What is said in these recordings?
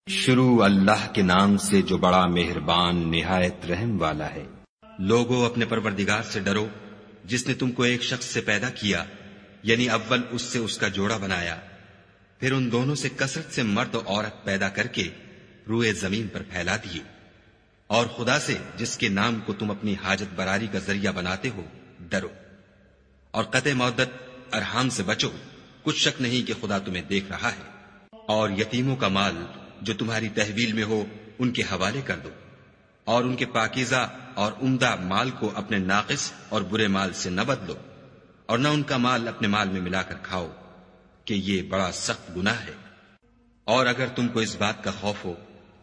شروع اللہ کے نام سے جو بڑا مہربان نہایت رحم والا ہے۔ لوگو اپنے پروردگار سے ڈرو جس نے تم کو ایک شخص سے پیدا کیا، یعنی اول اس سے اس کا جوڑا بنایا، پھر ان دونوں سے کثرت سے مرد و عورت پیدا کر کے روئے زمین پر پھیلا دیے، اور خدا سے جس کے نام کو تم اپنی حاجت براری کا ذریعہ بناتے ہو ڈرو، اور قطع مودت ارحام سے بچو، کچھ شک نہیں کہ خدا تمہیں دیکھ رہا ہے۔ اور یتیموں کا مال جو تمہاری تحویل میں ہو ان کے حوالے کر دو، اور ان کے پاکیزہ اور عمدہ مال کو اپنے ناقص اور برے مال سے نہ بدلو، اور نہ ان کا مال اپنے مال میں ملا کر کھاؤ کہ یہ بڑا سخت گناہ ہے۔ اور اگر تم کو اس بات کا خوف ہو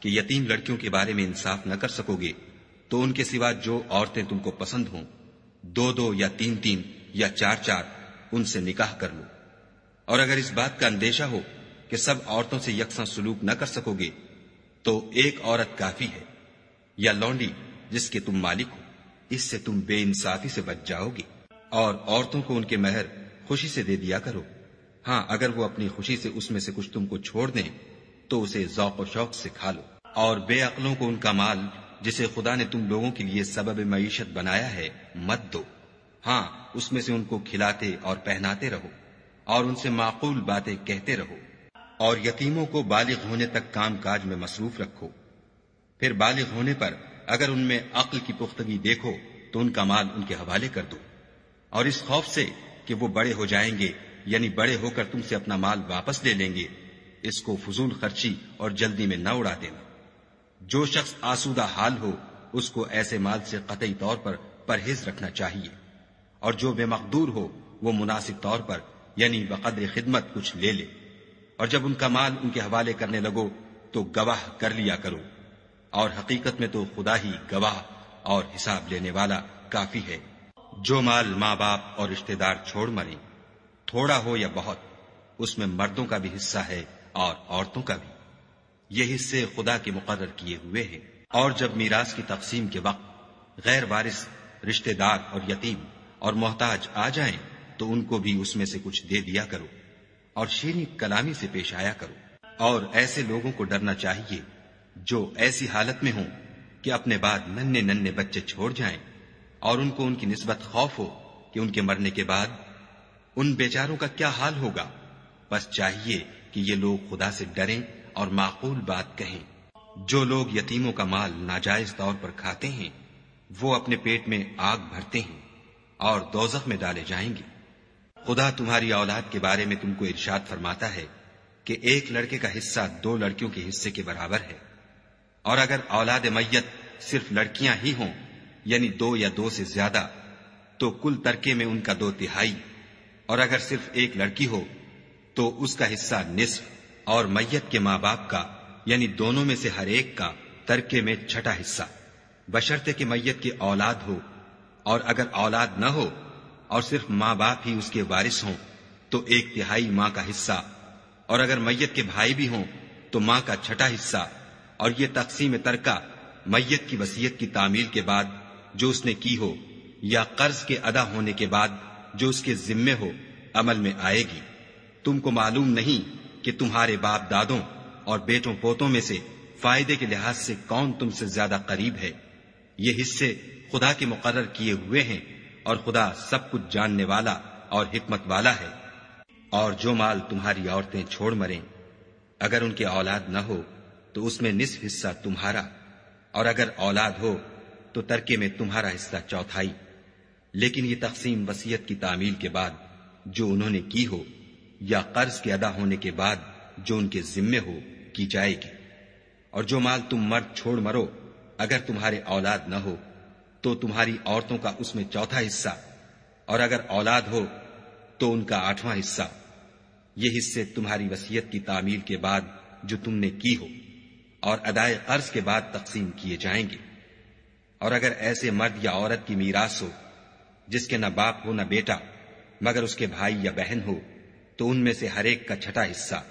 کہ یتیم لڑکیوں کے بارے میں انصاف نہ کر سکو گے تو ان کے سوا جو عورتیں تم کو پسند ہوں، 2 یا 3 یا 4 ان سے نکاح کر لو۔ اور اگر اس بات کا اندیشہ ہو کہ سب عورتوں سے یکساں سلوک نہ کر سکو گے تو ایک عورت کافی ہے، یا لونڈی جس کے تم مالک ہو، اس سے تم بے انصافی سے بچ جاؤ گے۔ اور عورتوں کو ان کے مہر خوشی سے دے دیا کرو، ہاں اگر وہ اپنی خوشی سے اس میں سے کچھ تم کو چھوڑ دیں تو اسے ذوق و شوق سے کھا لو۔ اور بے عقلوں کو ان کا مال جسے خدا نے تم لوگوں کے لیے سبب معیشت بنایا ہے مت دو، ہاں اس میں سے ان کو کھلاتے اور پہناتے رہو، اور ان سے معقول باتیں کہتے رہو۔ اور یتیموں کو بالغ ہونے تک کام کاج میں مصروف رکھو، پھر بالغ ہونے پر اگر ان میں عقل کی پختگی دیکھو تو ان کا مال ان کے حوالے کر دو، اور اس خوف سے کہ وہ بڑے ہو جائیں گے، یعنی بڑے ہو کر تم سے اپنا مال واپس لے لیں گے، اس کو فضول خرچی اور جلدی میں نہ اڑا دینا۔ جو شخص آسودہ حال ہو اس کو ایسے مال سے قطعی طور پر پرہیز رکھنا چاہیے، اور جو بے مقدور ہو وہ مناسب طور پر یعنی بقدر خدمت کچھ لے لے، اور جب ان کا مال ان کے حوالے کرنے لگو تو گواہ کر لیا کرو، اور حقیقت میں تو خدا ہی گواہ اور حساب لینے والا کافی ہے۔ جو مال ماں باپ اور رشتہ دار چھوڑ مریں، تھوڑا ہو یا بہت، اس میں مردوں کا بھی حصہ ہے اور عورتوں کا بھی، یہ حصے خدا کے مقرر کیے ہوئے ہیں۔ اور جب میراث کی تقسیم کے وقت غیر وارث رشتہ دار اور یتیم اور محتاج آ جائیں تو ان کو بھی اس میں سے کچھ دے دیا کرو، اور شیریں کلامی سے پیش آیا کرو۔ اور ایسے لوگوں کو ڈرنا چاہیے جو ایسی حالت میں ہوں کہ اپنے بعد ننھے بچے چھوڑ جائیں، اور ان کو ان کی نسبت خوف ہو کہ ان کے مرنے کے بعد ان بیچاروں کا کیا حال ہوگا۔ بس چاہیے کہ یہ لوگ خدا سے ڈریں اور معقول بات کہیں۔ جو لوگ یتیموں کا مال ناجائز طور پر کھاتے ہیں وہ اپنے پیٹ میں آگ بھرتے ہیں اور دوزخ میں ڈالے جائیں گے۔ خدا تمہاری اولاد کے بارے میں تم کو ارشاد فرماتا ہے کہ ایک لڑکے کا حصہ 2 لڑکیوں کے حصے کے برابر ہے، اور اگر اولاد میت صرف لڑکیاں ہی ہوں یعنی 2 یا 2 سے زیادہ تو کل ترکے میں ان کا 2/3، اور اگر صرف ایک لڑکی ہو تو اس کا حصہ نصف، اور میت کے ماں باپ کا یعنی دونوں میں سے ہر ایک کا ترکے میں 6واں حصہ، بشرطے کہ میت کی اولاد ہو، اور اگر اولاد نہ ہو اور صرف ماں باپ ہی اس کے وارث ہوں تو 1/3 ماں کا حصہ، اور اگر میت کے بھائی بھی ہوں تو ماں کا 6واں حصہ۔ اور یہ تقسیم ترکہ میت کی وصیت کی تعمیل کے بعد جو اس نے کی ہو یا قرض کے ادا ہونے کے بعد جو اس کے ذمے ہو عمل میں آئے گی۔ تم کو معلوم نہیں کہ تمہارے باپ دادوں اور بیٹوں پوتوں میں سے فائدے کے لحاظ سے کون تم سے زیادہ قریب ہے، یہ حصے خدا کے مقرر کیے ہوئے ہیں، اور خدا سب کچھ جاننے والا اور حکمت والا ہے۔ اور جو مال تمہاری عورتیں چھوڑ مریں، اگر ان کے اولاد نہ ہو تو اس میں نصف حصہ تمہارا، اور اگر اولاد ہو تو ترکے میں تمہارا حصہ 1/4، لیکن یہ تقسیم وصیت کی تعمیل کے بعد جو انہوں نے کی ہو یا قرض کے ادا ہونے کے بعد جو ان کے ذمے ہو کی جائے گی۔ اور جو مال تم مرد چھوڑ مرو اگر تمہارے اولاد نہ ہو تو تمہاری عورتوں کا اس میں 1/4 حصہ، اور اگر اولاد ہو تو ان کا 8واں حصہ، یہ حصے تمہاری وصیت کی تعمیل کے بعد جو تم نے کی ہو اور ادائے قرض کے بعد تقسیم کیے جائیں گے۔ اور اگر ایسے مرد یا عورت کی میراث ہو جس کے نہ باپ ہو نہ بیٹا مگر اس کے بھائی یا بہن ہو تو ان میں سے ہر ایک کا 6واں حصہ،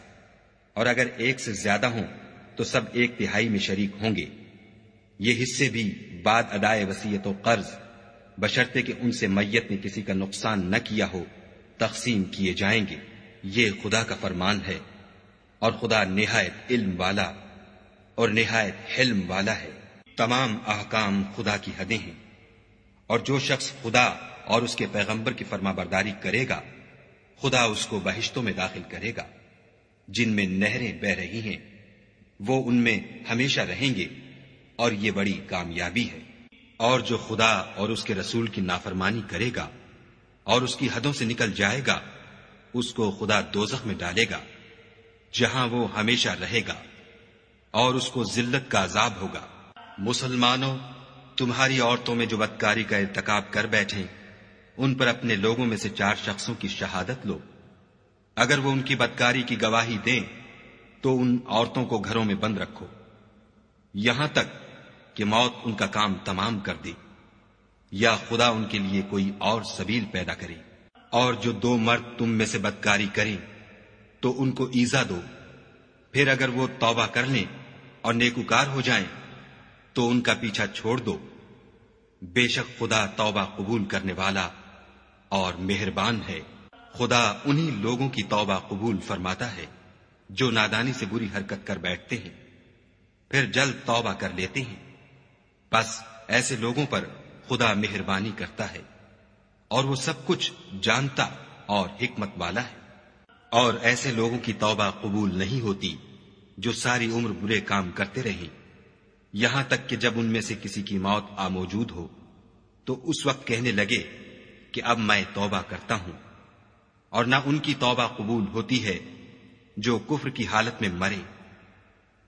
اور اگر ایک سے زیادہ ہوں تو سب 1/3 میں شریک ہوں گے۔ یہ حصے بھی بعد ادائے وصیت و قرض بشرطے کہ ان سے میت نے کسی کا نقصان نہ کیا ہو تقسیم کیے جائیں گے۔ یہ خدا کا فرمان ہے، اور خدا نہایت علم والا اور نہایت حلم والا ہے۔ تمام احکام خدا کی حدیں ہیں، اور جو شخص خدا اور اس کے پیغمبر کی فرما برداری کرے گا خدا اس کو بہشتوں میں داخل کرے گا جن میں نہریں بہ رہی ہیں، وہ ان میں ہمیشہ رہیں گے، اور یہ بڑی کامیابی ہے۔ اور جو خدا اور اس کے رسول کی نافرمانی کرے گا اور اس کی حدوں سے نکل جائے گا اس کو خدا دوزخ میں ڈالے گا جہاں وہ ہمیشہ رہے گا، اور اس کو ذلت کا عذاب ہوگا۔ مسلمانوں، تمہاری عورتوں میں جو بدکاری کا ارتکاب کر بیٹھیں ان پر اپنے لوگوں میں سے 4 شخصوں کی شہادت لو۔ اگر وہ ان کی بدکاری کی گواہی دیں تو ان عورتوں کو گھروں میں بند رکھو یہاں تک کہ موت ان کا کام تمام کر دے یا خدا ان کے لیے کوئی اور سبیل پیدا کرے۔ اور جو 2 مرد تم میں سے بدکاری کریں تو ان کو ایذا دو، پھر اگر وہ توبہ کر لیں اور نیکوکار ہو جائیں تو ان کا پیچھا چھوڑ دو۔ بے شک خدا توبہ قبول کرنے والا اور مہربان ہے۔ خدا انہی لوگوں کی توبہ قبول فرماتا ہے جو نادانی سے بری حرکت کر بیٹھتے ہیں پھر جلد توبہ کر لیتے ہیں، بس ایسے لوگوں پر خدا مہربانی کرتا ہے اور وہ سب کچھ جانتا اور حکمت والا ہے۔ اور ایسے لوگوں کی توبہ قبول نہیں ہوتی جو ساری عمر برے کام کرتے رہیں یہاں تک کہ جب ان میں سے کسی کی موت آ موجود ہو تو اس وقت کہنے لگے کہ اب میں توبہ کرتا ہوں، اور نہ ان کی توبہ قبول ہوتی ہے جو کفر کی حالت میں مرے۔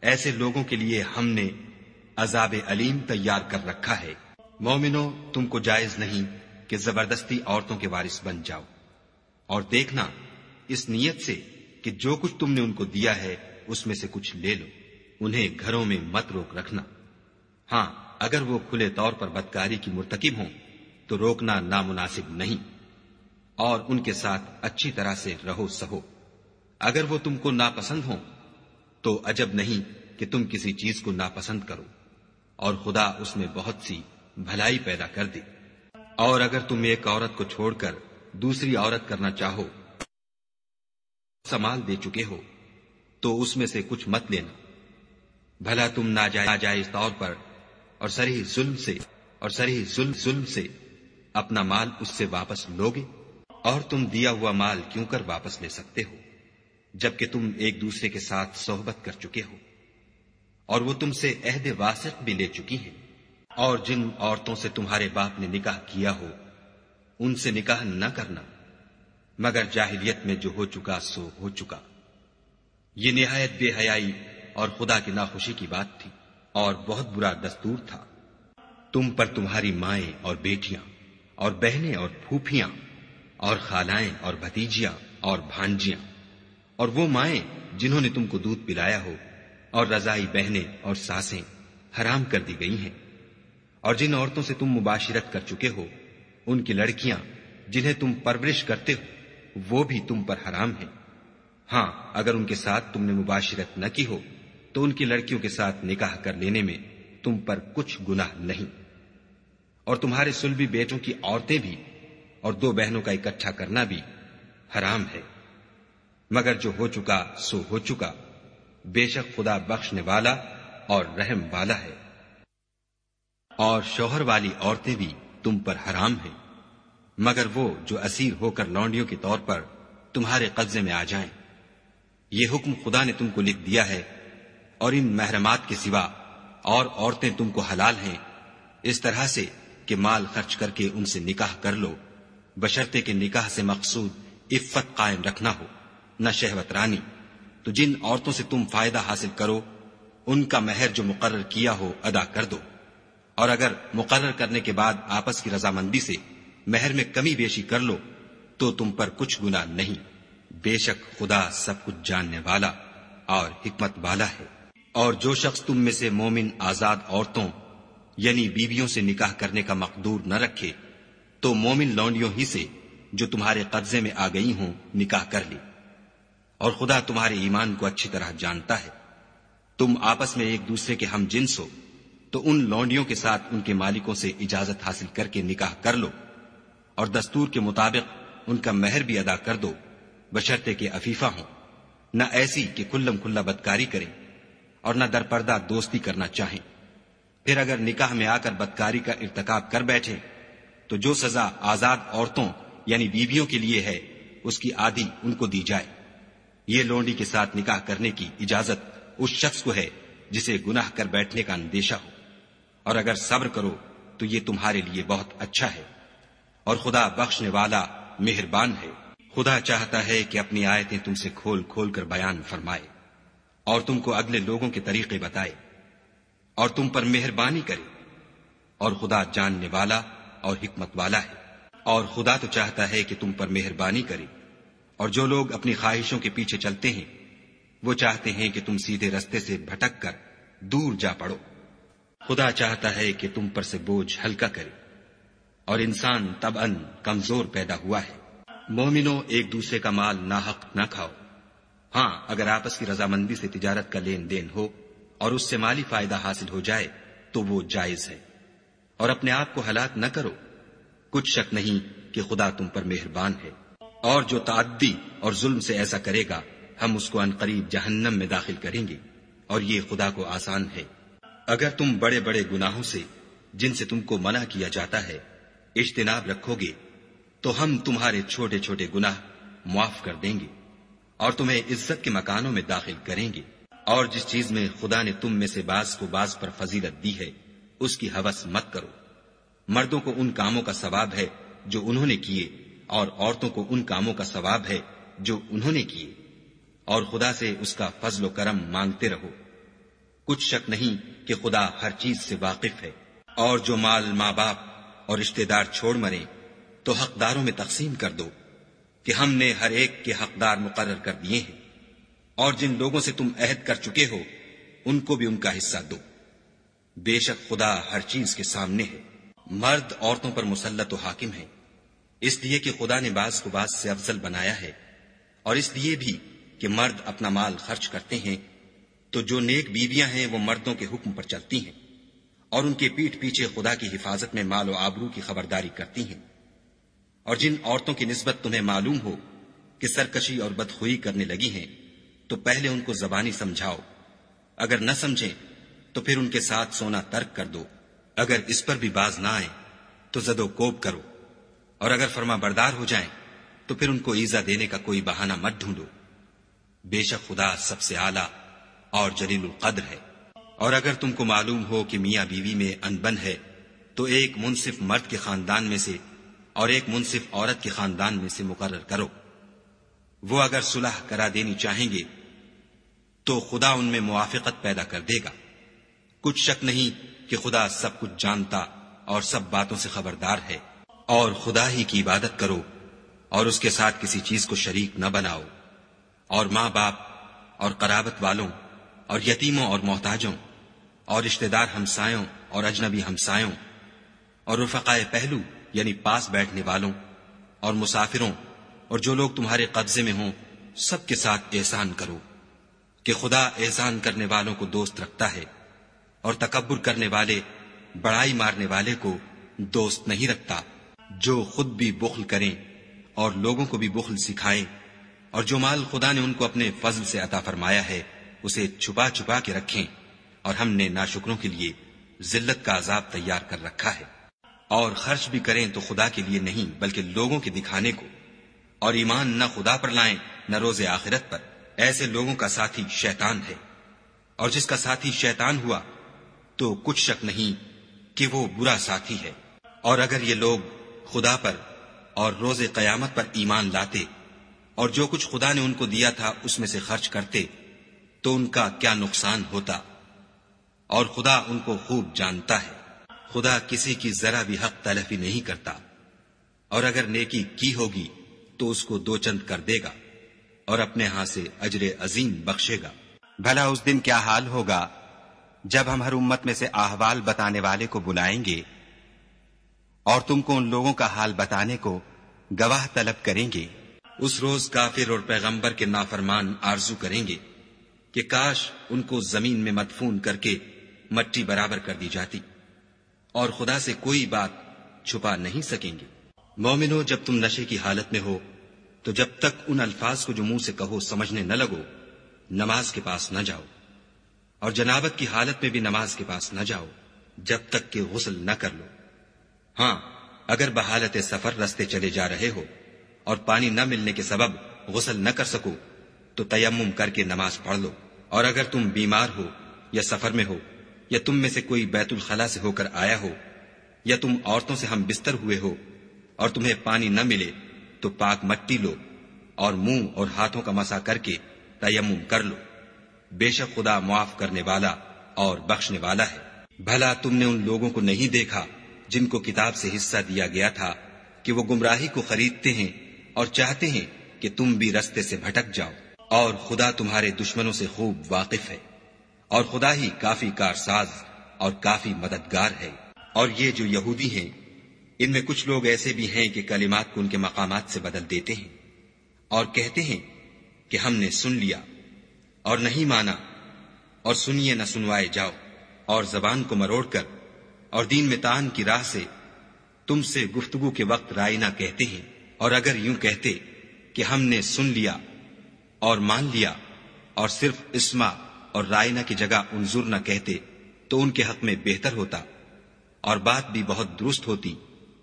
ایسے لوگوں کے لیے ہم نے عذاب علیم تیار کر رکھا ہے۔ مومنوں، تم کو جائز نہیں کہ زبردستی عورتوں کے وارث بن جاؤ، اور دیکھنا اس نیت سے کہ جو کچھ تم نے ان کو دیا ہے اس میں سے کچھ لے لو۔ انہیں گھروں میں مت روک رکھنا، ہاں اگر وہ کھلے طور پر بدکاری کی مرتکب ہوں تو روکنا نامناسب نہیں، اور ان کے ساتھ اچھی طرح سے رہو سہو۔ اگر وہ تم کو ناپسند ہوں تو عجب نہیں کہ تم کسی چیز کو ناپسند کرو، اور خدا اس میں بہت سی بھلائی پیدا کر دے۔ اور اگر تم ایک عورت کو چھوڑ کر دوسری عورت کرنا چاہو، سمال دے چکے ہو تو اس میں سے کچھ مت لینا، بھلا تم ناجائز طور پر اور صریح ظلم سے اپنا مال اس سے واپس لوگے؟ اور تم دیا ہوا مال کیوں کر واپس لے سکتے ہو جبکہ تم ایک دوسرے کے ساتھ صحبت کر چکے ہو، اور وہ تم سے عہد واسق بھی لے چکی ہیں۔ اور جن عورتوں سے تمہارے باپ نے نکاح کیا ہو ان سے نکاح نہ کرنا مگر جاہلیت میں جو ہو چکا سو ہو چکا۔ یہ نہایت بے حیائی اور خدا کی ناخوشی کی بات تھی اور بہت برا دستور تھا۔ تم پر تمہاری مائیں اور بیٹیاں اور بہنیں اور پھوپھیاں اور خالائیں اور بھتیجیاں اور بھانجیاں اور وہ مائیں جنہوں نے تم کو دودھ پلایا ہو اور رضائی بہنیں اور ساسیں حرام کر دی گئی ہیں، اور جن عورتوں سے تم مباشرت کر چکے ہو ان کی لڑکیاں جنہیں تم پرورش کرتے ہو وہ بھی تم پر حرام ہیں۔ ہاں اگر ان کے ساتھ تم نے مباشرت نہ کی ہو تو ان کی لڑکیوں کے ساتھ نکاح کر لینے میں تم پر کچھ گناہ نہیں۔ اور تمہارے صلبی بیٹوں کی عورتیں بھی اور 2 بہنوں کا اکٹھا کرنا بھی حرام ہے، مگر جو ہو چکا سو ہو چکا، بے شک خدا بخشنے والا اور رحم والا ہے۔ اور شوہر والی عورتیں بھی تم پر حرام ہیں مگر وہ جو اسیر ہو کر لونڈیوں کے طور پر تمہارے قبضے میں آ جائیں۔ یہ حکم خدا نے تم کو لکھ دیا ہے، اور ان محرمات کے سوا اور عورتیں تم کو حلال ہیں، اس طرح سے کہ مال خرچ کر کے ان سے نکاح کر لو، بشرطے کہ نکاح سے مقصود عفت قائم رکھنا ہو، نہ شہوت رانی۔ تو جن عورتوں سے تم فائدہ حاصل کرو ان کا مہر جو مقرر کیا ہو ادا کر دو، اور اگر مقرر کرنے کے بعد آپس کی رضامندی سے مہر میں کمی بیشی کر لو تو تم پر کچھ گناہ نہیں، بے شک خدا سب کچھ جاننے والا اور حکمت والا ہے۔ اور جو شخص تم میں سے مومن آزاد عورتوں یعنی بیویوں سے نکاح کرنے کا مقدور نہ رکھے تو مومن لونڈیوں ہی سے جو تمہارے قبضے میں آ گئی ہوں نکاح کر لی، اور خدا تمہارے ایمان کو اچھی طرح جانتا ہے۔ تم آپس میں ایک دوسرے کے ہم جنس ہو تو ان لونڈیوں کے ساتھ ان کے مالکوں سے اجازت حاصل کر کے نکاح کر لو، اور دستور کے مطابق ان کا مہر بھی ادا کر دو، بشرطے کہ عفیفہ ہوں، نہ ایسی کہ کھلم کھلا بدکاری کریں، اور نہ درپردہ دوستی کرنا چاہیں. پھر اگر نکاح میں آ کر بدکاری کا ارتکاب کر بیٹھے تو جو سزا آزاد عورتوں یعنی بیویوں کے لیے ہے اس کی آدھی ان کو دی جائے. یہ لونڈی کے ساتھ نکاح کرنے کی اجازت اس شخص کو ہے جسے گناہ کر بیٹھنے کا اندیشہ ہو، اور اگر صبر کرو تو یہ تمہارے لیے بہت اچھا ہے، اور خدا بخشنے والا مہربان ہے. خدا چاہتا ہے کہ اپنی آیتیں تم سے کھول کھول کر بیان فرمائے اور تم کو اگلے لوگوں کے طریقے بتائے اور تم پر مہربانی کرے، اور خدا جاننے والا اور حکمت والا ہے. اور خدا تو چاہتا ہے کہ تم پر مہربانی کرے، اور جو لوگ اپنی خواہشوں کے پیچھے چلتے ہیں وہ چاہتے ہیں کہ تم سیدھے رستے سے بھٹک کر دور جا پڑو. خدا چاہتا ہے کہ تم پر سے بوجھ ہلکا کرے، اور انسان طبعاً کمزور پیدا ہوا ہے. مومنوں، ایک دوسرے کا مال ناحق نہ کھاؤ. ہاں، اگر آپس کی رضامندی سے تجارت کا لین دین ہو اور اس سے مالی فائدہ حاصل ہو جائے تو وہ جائز ہے. اور اپنے آپ کو ہلاک نہ کرو، کچھ شک نہیں کہ خدا تم پر مہربان ہے. اور جو تعدی اور ظلم سے ایسا کرے گا ہم اس کو عنقریب جہنم میں داخل کریں گے، اور یہ خدا کو آسان ہے. اگر تم بڑے بڑے گناہوں سے جن سے تم کو منع کیا جاتا ہے اجتناب رکھو گے تو ہم تمہارے چھوٹے چھوٹے گناہ معاف کر دیں گے اور تمہیں عزت کے مکانوں میں داخل کریں گے. اور جس چیز میں خدا نے تم میں سے بعض کو بعض پر فضیلت دی ہے اس کی ہوس مت کرو. مردوں کو ان کاموں کا ثواب ہے جو انہوں نے کیے، اور عورتوں کو ان کاموں کا ثواب ہے جو انہوں نے کیے، اور خدا سے اس کا فضل و کرم مانگتے رہو. کچھ شک نہیں کہ خدا ہر چیز سے واقف ہے. اور جو مال ماں باپ اور رشتہ دار چھوڑ مرے تو حقداروں میں تقسیم کر دو کہ ہم نے ہر ایک کے حقدار مقرر کر دیے ہیں. اور جن لوگوں سے تم عہد کر چکے ہو ان کو بھی ان کا حصہ دو. بے شک خدا ہر چیز کے سامنے ہے. مرد عورتوں پر مسلط و حاکم ہے، اس لیے کہ خدا نے بعض کو بعض سے افضل بنایا ہے، اور اس لیے بھی کہ مرد اپنا مال خرچ کرتے ہیں تو جو نیک بیویاں ہیں وہ مردوں کے حکم پر چلتی ہیں اور ان کے پیٹھ پیچھے خدا کی حفاظت میں مال و آبرو کی خبرداری کرتی ہیں. اور جن عورتوں کی نسبت تمہیں معلوم ہو کہ سرکشی اور بدخوئی کرنے لگی ہیں تو پہلے ان کو زبانی سمجھاؤ. اگر نہ سمجھیں تو پھر ان کے ساتھ سونا ترک کر دو. اگر اس پر بھی باز نہ آئیں تو زد و کوب کرو، اور اگر فرما بردار ہو جائیں تو پھر ان کو ایذا دینے کا کوئی بہانہ مت ڈھونڈو. بے شک خدا سب سے اعلیٰ اور جلیل القدر ہے. اور اگر تم کو معلوم ہو کہ میاں بیوی میں انبن ہے تو ایک منصف مرد کے خاندان میں سے اور ایک منصف عورت کے خاندان میں سے مقرر کرو. وہ اگر صلح کرا دینی چاہیں گے تو خدا ان میں موافقت پیدا کر دے گا. کچھ شک نہیں کہ خدا سب کچھ جانتا اور سب باتوں سے خبردار ہے. اور خدا ہی کی عبادت کرو اور اس کے ساتھ کسی چیز کو شریک نہ بناؤ. اور ماں باپ اور قرابت والوں اور یتیموں اور محتاجوں اور رشتہ دار ہمسایوں اور اجنبی ہمسایوں اور رفقائے پہلو یعنی پاس بیٹھنے والوں اور مسافروں اور جو لوگ تمہارے قبضے میں ہوں سب کے ساتھ احسان کرو، کہ خدا احسان کرنے والوں کو دوست رکھتا ہے اور تکبر کرنے والے بڑائی مارنے والے کو دوست نہیں رکھتا. جو خود بھی بخل کریں اور لوگوں کو بھی بخل سکھائیں، اور جو مال خدا نے ان کو اپنے فضل سے عطا فرمایا ہے اسے چھپا چھپا کے رکھیں، اور ہم نے ناشکروں کے لیے ذلت کا عذاب تیار کر رکھا ہے. اور خرچ بھی کریں تو خدا کے لیے نہیں بلکہ لوگوں کے دکھانے کو، اور ایمان نہ خدا پر لائیں نہ روز آخرت پر. ایسے لوگوں کا ساتھی شیطان ہے، اور جس کا ساتھی شیطان ہوا تو کچھ شک نہیں کہ وہ برا ساتھی ہے. اور اگر یہ لوگ خدا پر اور روز قیامت پر ایمان لاتے اور جو کچھ خدا نے ان کو دیا تھا اس میں سے خرچ کرتے تو ان کا کیا نقصان ہوتا، اور خدا ان کو خوب جانتا ہے. خدا کسی کی ذرا بھی حق تلفی نہیں کرتا، اور اگر نیکی کی ہوگی تو اس کو دو چند کر دے گا اور اپنے ہاں سے اجر عظیم بخشے گا. بھلا اس دن کیا حال ہوگا جب ہم ہر امت میں سے احوال بتانے والے کو بلائیں گے اور تم کو ان لوگوں کا حال بتانے کو گواہ طلب کریں گے. اس روز کافر اور پیغمبر کے نافرمان آرزو کریں گے کہ کاش ان کو زمین میں مدفون کر کے مٹی برابر کر دی جاتی، اور خدا سے کوئی بات چھپا نہیں سکیں گے. مومنو، جب تم نشے کی حالت میں ہو تو جب تک ان الفاظ کو جو منہ سے کہو سمجھنے نہ لگو نماز کے پاس نہ جاؤ، اور جنابت کی حالت میں بھی نماز کے پاس نہ جاؤ جب تک کہ غسل نہ کر لو۔ ہاں، اگر بحالت سفر رستے چلے جا رہے ہو اور پانی نہ ملنے کے سبب غسل نہ کر سکو تو تیمم کر کے نماز پڑھ لو۔ اور اگر تم بیمار ہو یا سفر میں ہو یا تم میں سے کوئی بیت الخلا سے ہو کر آیا ہو یا تم عورتوں سے ہم بستر ہوئے ہو اور تمہیں پانی نہ ملے تو پاک مٹی لو اور منہ اور ہاتھوں کا مسح کر کے تیمم کر لو۔ بے شک خدا معاف کرنے والا اور بخشنے والا ہے۔ بھلا تم نے ان لوگوں کو نہیں دیکھا جن کو کتاب سے حصہ دیا گیا تھا کہ وہ گمراہی کو خریدتے ہیں اور چاہتے ہیں کہ تم بھی رستے سے بھٹک جاؤ، اور خدا تمہارے دشمنوں سے خوب واقف ہے، اور خدا ہی کافی کارساز اور کافی مددگار ہے۔ اور یہ جو یہودی ہیں، ان میں کچھ لوگ ایسے بھی ہیں کہ کلمات کو ان کے مقامات سے بدل دیتے ہیں اور کہتے ہیں کہ ہم نے سن لیا اور نہیں مانا، اور سنیے نہ سنوائے جاؤ، اور زبان کو مروڑ کر اور دین میں طعن کی راہ سے تم سے گفتگو کے وقت رائنا کہتے ہیں۔ اور اگر یوں کہتے کہ ہم نے سن لیا اور مان لیا اور صرف اسما اور رائنا کی جگہ انظر نہ کہتے تو ان کے حق میں بہتر ہوتا اور بات بھی بہت درست ہوتی،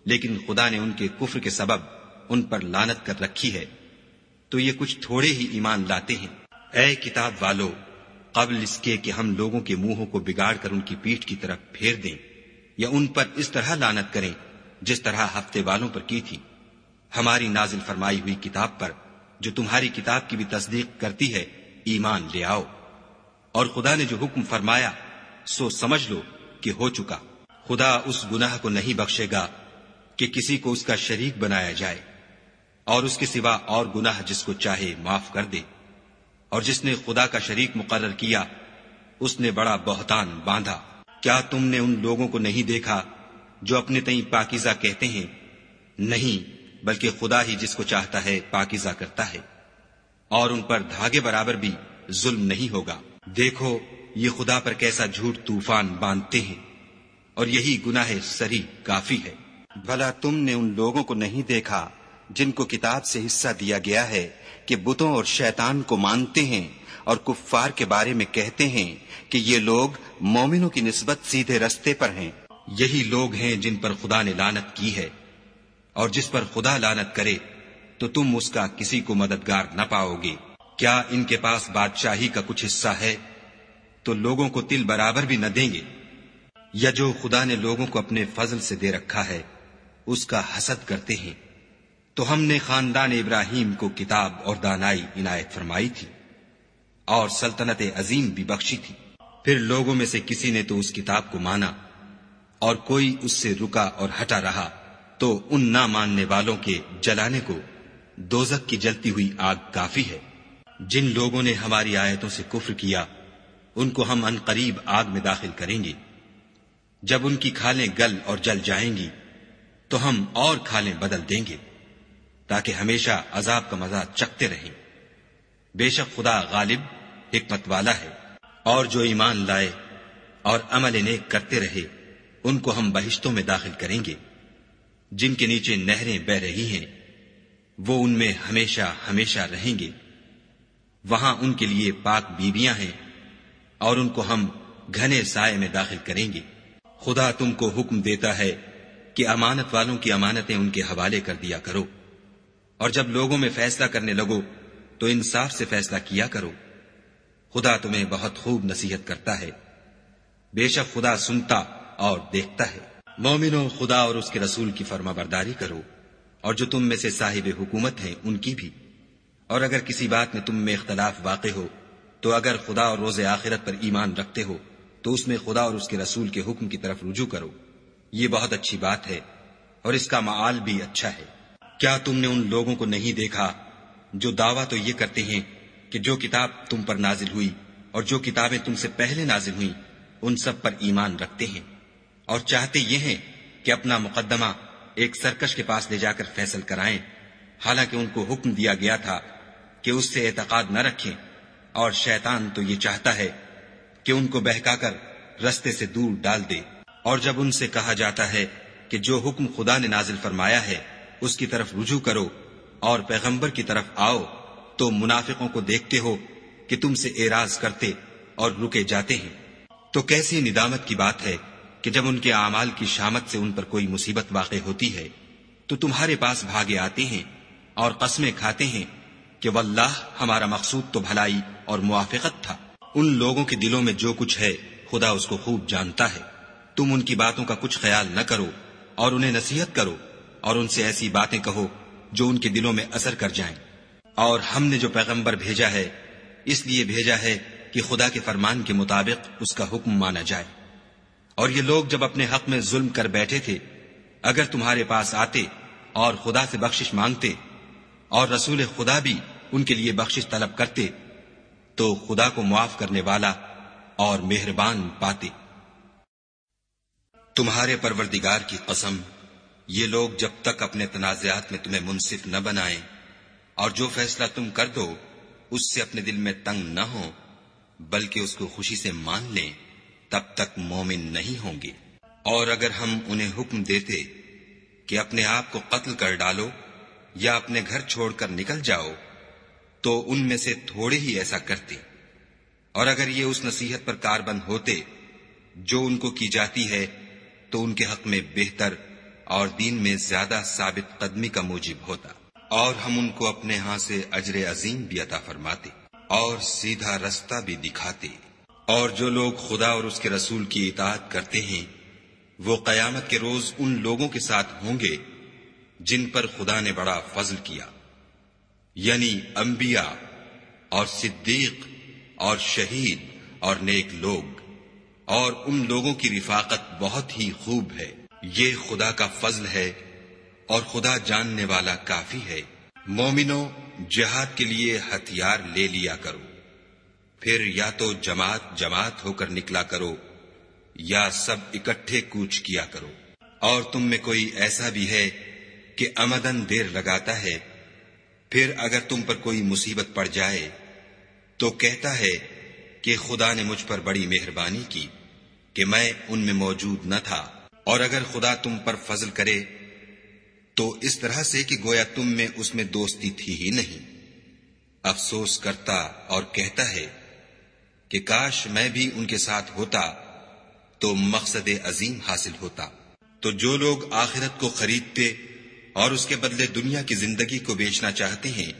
لیکن خدا نے ان کے کفر کے سبب ان پر لعنت کر رکھی ہے، تو یہ کچھ تھوڑے ہی ایمان لاتے ہیں۔ اے کتاب والو، قبل اس کے کہ ہم لوگوں کے منہوں کو بگاڑ کر ان کی پیٹھ کی طرف پھیر دیں یا ان پر اس طرح لعنت کریں جس طرح ہفتے والوں پر کی تھی، ہماری نازل فرمائی ہوئی کتاب پر جو تمہاری کتاب کی بھی تصدیق کرتی ہے ایمان لے آؤ۔ اور خدا نے جو حکم فرمایا سو سمجھ لو کہ ہو چکا۔ خدا اس گناہ کو نہیں بخشے گا کہ کسی کو اس کا شریک بنایا جائے، اور اس کے سوا اور گناہ جس کو چاہے معاف کر دے، اور جس نے خدا کا شریک مقرر کیا اس نے بڑا بہتان باندھا۔ کیا تم نے ان لوگوں کو نہیں دیکھا جو اپنے تئیں پاکیزہ کہتے ہیں؟ نہیں، بلکہ خدا ہی جس کو چاہتا ہے پاکیزہ کرتا ہے، اور ان پر دھاگے برابر بھی ظلم نہیں ہوگا۔ دیکھو یہ خدا پر کیسا جھوٹ طوفان باندھتے ہیں، اور یہی گناہ سری کافی ہے۔ بھلا تم نے ان لوگوں کو نہیں دیکھا جن کو کتاب سے حصہ دیا گیا ہے کہ بتوں اور شیطان کو مانتے ہیں اور کفار کے بارے میں کہتے ہیں کہ یہ لوگ مومنوں کی نسبت سیدھے رستے پر ہیں؟ یہی لوگ ہیں جن پر خدا نے لعنت کی ہے، اور جس پر خدا لعنت کرے تو تم اس کا کسی کو مددگار نہ پاؤ گے۔ کیا ان کے پاس بادشاہی کا کچھ حصہ ہے تو لوگوں کو تل برابر بھی نہ دیں گے؟ یا جو خدا نے لوگوں کو اپنے فضل سے دے رکھا ہے اس کا حسد کرتے ہیں؟ تو ہم نے خاندان ابراہیم کو کتاب اور دانائی عنایت فرمائی تھی اور سلطنت عظیم بھی بخشی تھی۔ پھر لوگوں میں سے کسی نے تو اس کتاب کو مانا اور کوئی اس سے رکا اور ہٹا رہا، تو ان نہ ماننے والوں کے جلانے کو دوزخ کی جلتی ہوئی آگ کافی ہے۔ جن لوگوں نے ہماری آیتوں سے کفر کیا ان کو ہم عنقریب آگ میں داخل کریں گے۔ جب ان کی کھالیں گل اور جل جائیں گی تو ہم اور کھالیں بدل دیں گے تاکہ ہمیشہ عذاب کا مزہ چکھتے رہیں۔ بے شک خدا غالب حکمت والا ہے۔ اور جو ایمان لائے اور عمل نیک کرتے رہے ان کو ہم بہشتوں میں داخل کریں گے جن کے نیچے نہریں بہ رہی ہیں، وہ ان میں ہمیشہ ہمیشہ رہیں گے۔ وہاں ان کے لیے پاک بیویاں ہیں اور ان کو ہم گھنے سائے میں داخل کریں گے۔ خدا تم کو حکم دیتا ہے کہ امانت والوں کی امانتیں ان کے حوالے کر دیا کرو، اور جب لوگوں میں فیصلہ کرنے لگو تو انصاف سے فیصلہ کیا کرو۔ خدا تمہیں بہت خوب نصیحت کرتا ہے، بے شک خدا سنتا اور دیکھتا ہے۔ مومنو، خدا اور اس کے رسول کی فرما برداری کرو، اور جو تم میں سے صاحب حکومت ہیں ان کی بھی۔ اور اگر کسی بات میں تم میں اختلاف واقع ہو تو اگر خدا اور روز آخرت پر ایمان رکھتے ہو تو اس میں خدا اور اس کے رسول کے حکم کی طرف رجوع کرو، یہ بہت اچھی بات ہے اور اس کا معال بھی اچھا ہے۔ کیا تم نے ان لوگوں کو نہیں دیکھا جو دعویٰ تو یہ کرتے ہیں کہ جو کتاب تم پر نازل ہوئی اور جو کتابیں تم سے پہلے نازل ہوئیں ان سب پر ایمان رکھتے ہیں، اور چاہتے یہ ہیں کہ اپنا مقدمہ ایک سرکش کے پاس لے جا کر فیصل کرائیں، حالانکہ ان کو حکم دیا گیا تھا کہ اس سے اعتقاد نہ رکھیں، اور شیطان تو یہ چاہتا ہے کہ ان کو بہکا کر رستے سے دور ڈال دے۔ اور جب ان سے کہا جاتا ہے کہ جو حکم خدا نے نازل فرمایا ہے اس کی طرف رجوع کرو اور پیغمبر کی طرف آؤ، تو منافقوں کو دیکھتے ہو کہ تم سے اعراض کرتے اور رکے جاتے ہیں۔ تو کیسی ندامت کی بات ہے کہ جب ان کے اعمال کی شامت سے ان پر کوئی مصیبت واقع ہوتی ہے تو تمہارے پاس بھاگے آتے ہیں اور قسمیں کھاتے ہیں کہ واللہ ہمارا مقصود تو بھلائی اور موافقت تھا۔ ان لوگوں کے دلوں میں جو کچھ ہے خدا اس کو خوب جانتا ہے۔ تم ان کی باتوں کا کچھ خیال نہ کرو اور انہیں نصیحت کرو اور ان سے ایسی باتیں کہو جو ان کے دلوں میں اثر کر جائیں۔ اور ہم نے جو پیغمبر بھیجا ہے اس لیے بھیجا ہے کہ خدا کے فرمان کے مطابق اس کا حکم مانا جائے۔ اور یہ لوگ جب اپنے حق میں ظلم کر بیٹھے تھے اگر تمہارے پاس آتے اور خدا سے بخشش مانگتے اور رسول خدا بھی ان کے لیے بخشش طلب کرتے تو خدا کو معاف کرنے والا اور مہربان پاتے۔ تمہارے پروردگار کی قسم، یہ لوگ جب تک اپنے تنازعات میں تمہیں منصف نہ بنائیں اور جو فیصلہ تم کر دو اس سے اپنے دل میں تنگ نہ ہو بلکہ اس کو خوشی سے مان لیں تب تک مومن نہیں ہوں گے۔ اور اگر ہم انہیں حکم دیتے کہ اپنے آپ کو قتل کر ڈالو یا اپنے گھر چھوڑ کر نکل جاؤ تو ان میں سے تھوڑے ہی ایسا کرتے، اور اگر یہ اس نصیحت پر کاربند ہوتے جو ان کو کی جاتی ہے تو ان کے حق میں بہتر اور دین میں زیادہ ثابت قدمی کا موجب ہوتا، اور ہم ان کو اپنے ہاں سے اجر عظیم بھی عطا فرماتے اور سیدھا رستہ بھی دکھاتے۔ اور جو لوگ خدا اور اس کے رسول کی اطاعت کرتے ہیں وہ قیامت کے روز ان لوگوں کے ساتھ ہوں گے جن پر خدا نے بڑا فضل کیا، یعنی انبیاء اور صدیق اور شہید اور نیک لوگ، اور ان لوگوں کی رفاقت بہت ہی خوب ہے۔ یہ خدا کا فضل ہے اور خدا جاننے والا کافی ہے۔ مومنوں، جہاد کے لیے ہتھیار لے لیا کرو، پھر یا تو جماعت جماعت ہو کر نکلا کرو یا سب اکٹھے کوچ کیا کرو۔ اور تم میں کوئی ایسا بھی ہے کہ عمدن دیر لگاتا ہے، پھر اگر تم پر کوئی مصیبت پڑ جائے تو کہتا ہے کہ خدا نے مجھ پر بڑی مہربانی کی کہ میں ان میں موجود نہ تھا۔ اور اگر خدا تم پر فضل کرے تو اس طرح سے کہ گویا تم میں اس میں دوستی تھی ہی نہیں، افسوس کرتا اور کہتا ہے کہ کاش میں بھی ان کے ساتھ ہوتا تو مقصد عظیم حاصل ہوتا۔ تو جو لوگ آخرت کو خریدتے اور اس کے بدلے دنیا کی زندگی کو بیچنا چاہتے ہیں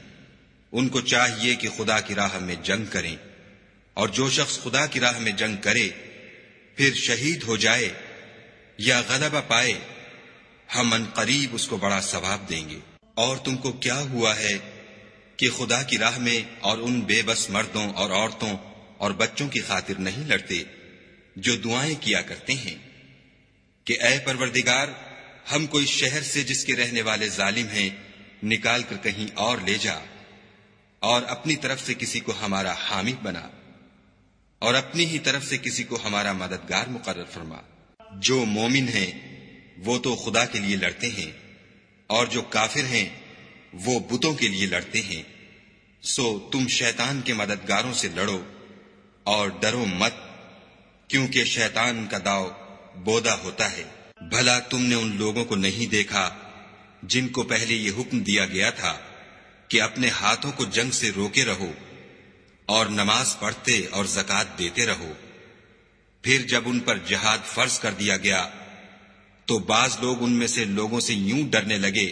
ان کو چاہیے کہ خدا کی راہ میں جنگ کریں، اور جو شخص خدا کی راہ میں جنگ کرے پھر شہید ہو جائے یا غلبہ پائے ہم ان قریب اس کو بڑا ثواب دیں گے۔ اور تم کو کیا ہوا ہے کہ خدا کی راہ میں اور ان بے بس مردوں اور عورتوں اور بچوں کی خاطر نہیں لڑتے جو دعائیں کیا کرتے ہیں کہ اے پروردگار ہم کوئی شہر سے جس کے رہنے والے ظالم ہیں نکال کر کہیں اور لے جا، اور اپنی طرف سے کسی کو ہمارا حامی بنا، اور اپنی ہی طرف سے کسی کو ہمارا مددگار مقرر فرما۔ جو مومن ہیں وہ تو خدا کے لیے لڑتے ہیں، اور جو کافر ہیں وہ بتوں کے لیے لڑتے ہیں۔ سو تم شیطان کے مددگاروں سے لڑو اور ڈرو مت، کیونکہ شیطان کا داؤ بودا ہوتا ہے۔ بھلا تم نے ان لوگوں کو نہیں دیکھا جن کو پہلے یہ حکم دیا گیا تھا کہ اپنے ہاتھوں کو جنگ سے روکے رہو اور نماز پڑھتے اور زکوٰۃ دیتے رہو، پھر جب ان پر جہاد فرض کر دیا گیا تو بعض لوگ ان میں سے لوگوں سے یوں ڈرنے لگے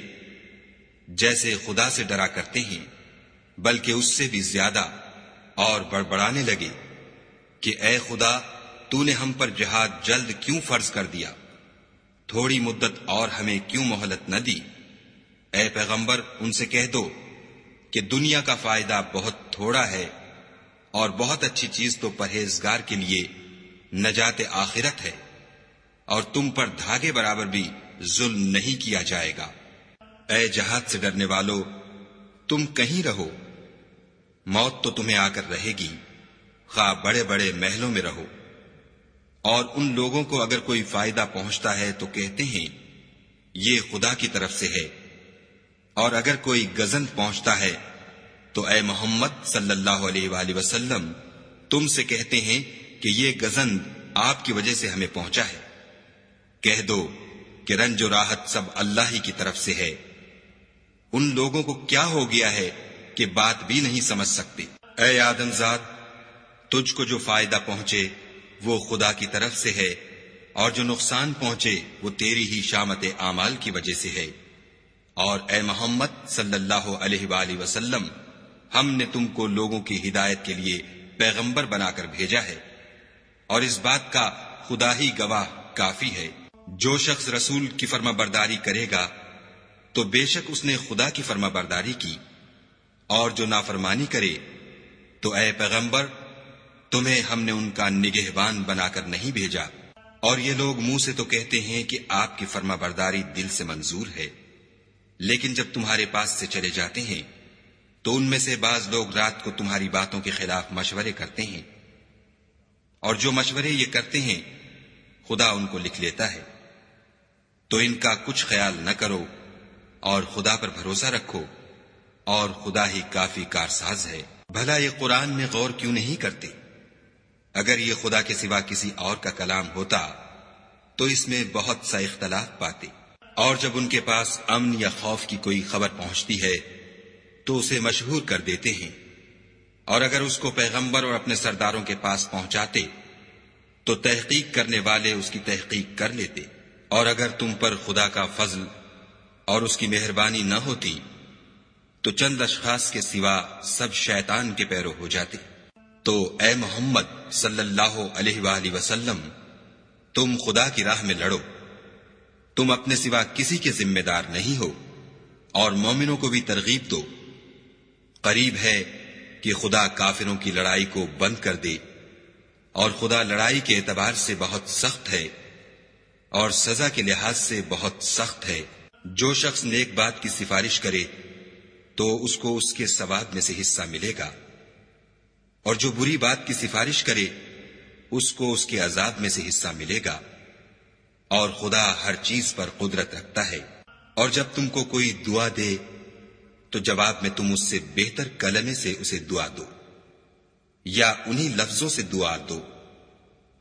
جیسے خدا سے ڈرا کرتے ہیں، بلکہ اس سے بھی زیادہ، اور بڑبڑانے لگے کہ اے خدا تو نے ہم پر جہاد جلد کیوں فرض کر دیا، تھوڑی مدت اور ہمیں کیوں مہلت نہ دی۔ اے پیغمبر ان سے کہہ دو کہ دنیا کا فائدہ بہت تھوڑا ہے اور بہت اچھی چیز تو پرہیزگار کے لیے نجات آخرت ہے، اور تم پر دھاگے برابر بھی ظلم نہیں کیا جائے گا۔ اے جہاد سے ڈرنے والو تم کہیں رہو، موت تو تمہیں آ کر رہے گی، خواہ بڑے بڑے محلوں میں رہو۔ اور ان لوگوں کو اگر کوئی فائدہ پہنچتا ہے تو کہتے ہیں یہ خدا کی طرف سے ہے، اور اگر کوئی گزن پہنچتا ہے تو اے محمد صلی اللہ علیہ وآلہ وسلم تم سے کہتے ہیں کہ یہ گزن آپ کی وجہ سے ہمیں پہنچا ہے۔ کہہ دو کہ رنج و راحت سب اللہ ہی کی طرف سے ہے۔ ان لوگوں کو کیا ہو گیا ہے کہ بات بھی نہیں سمجھ سکتے۔ اے آدم زاد تجھ کو جو فائدہ پہنچے وہ خدا کی طرف سے ہے، اور جو نقصان پہنچے وہ تیری ہی شامت اعمال کی وجہ سے ہے۔ اور اے محمد صلی اللہ علیہ وآلہ وسلم، ہم نے تم کو لوگوں کی ہدایت کے لیے پیغمبر بنا کر بھیجا ہے، اور اس بات کا خدا ہی گواہ کافی ہے۔ جو شخص رسول کی فرما برداری کرے گا تو بے شک اس نے خدا کی فرما برداری کی، اور جو نافرمانی کرے تو اے پیغمبر تمہیں ہم نے ان کا نگہبان بنا کر نہیں بھیجا۔ اور یہ لوگ منہ سے تو کہتے ہیں کہ آپ کی فرما برداری دل سے منظور ہے، لیکن جب تمہارے پاس سے چلے جاتے ہیں تو ان میں سے بعض لوگ رات کو تمہاری باتوں کے خلاف مشورے کرتے ہیں، اور جو مشورے یہ کرتے ہیں خدا ان کو لکھ لیتا ہے۔ تو ان کا کچھ خیال نہ کرو اور خدا پر بھروسہ رکھو، اور خدا ہی کافی کارساز ہے۔ بھلا یہ قرآن میں غور کیوں نہیں کرتے؟ اگر یہ خدا کے سوا کسی اور کا کلام ہوتا تو اس میں بہت سا اختلاف پاتے۔ اور جب ان کے پاس امن یا خوف کی کوئی خبر پہنچتی ہے تو اسے مشہور کر دیتے ہیں، اور اگر اس کو پیغمبر اور اپنے سرداروں کے پاس پہنچاتے تو تحقیق کرنے والے اس کی تحقیق کر لیتے۔ اور اگر تم پر خدا کا فضل اور اس کی مہربانی نہ ہوتی تو چند اشخاص کے سوا سب شیطان کے پیرو ہو جاتے۔ تو اے محمد صلی اللہ علیہ وآلہ وسلم، تم خدا کی راہ میں لڑو، تم اپنے سوا کسی کے ذمہ دار نہیں ہو، اور مومنوں کو بھی ترغیب دو۔ قریب ہے کہ خدا کافروں کی لڑائی کو بند کر دے، اور خدا لڑائی کے اعتبار سے بہت سخت ہے اور سزا کے لحاظ سے بہت سخت ہے۔ جو شخص نیک بات کی سفارش کرے تو اس کو اس کے ثواب میں سے حصہ ملے گا، اور جو بری بات کی سفارش کرے اس کو اس کے عذاب میں سے حصہ ملے گا، اور خدا ہر چیز پر قدرت رکھتا ہے۔ اور جب تم کو کوئی دعا دے تو جواب میں تم اس سے بہتر کلمے سے اسے دعا دو، یا انہی لفظوں سے دعا دو،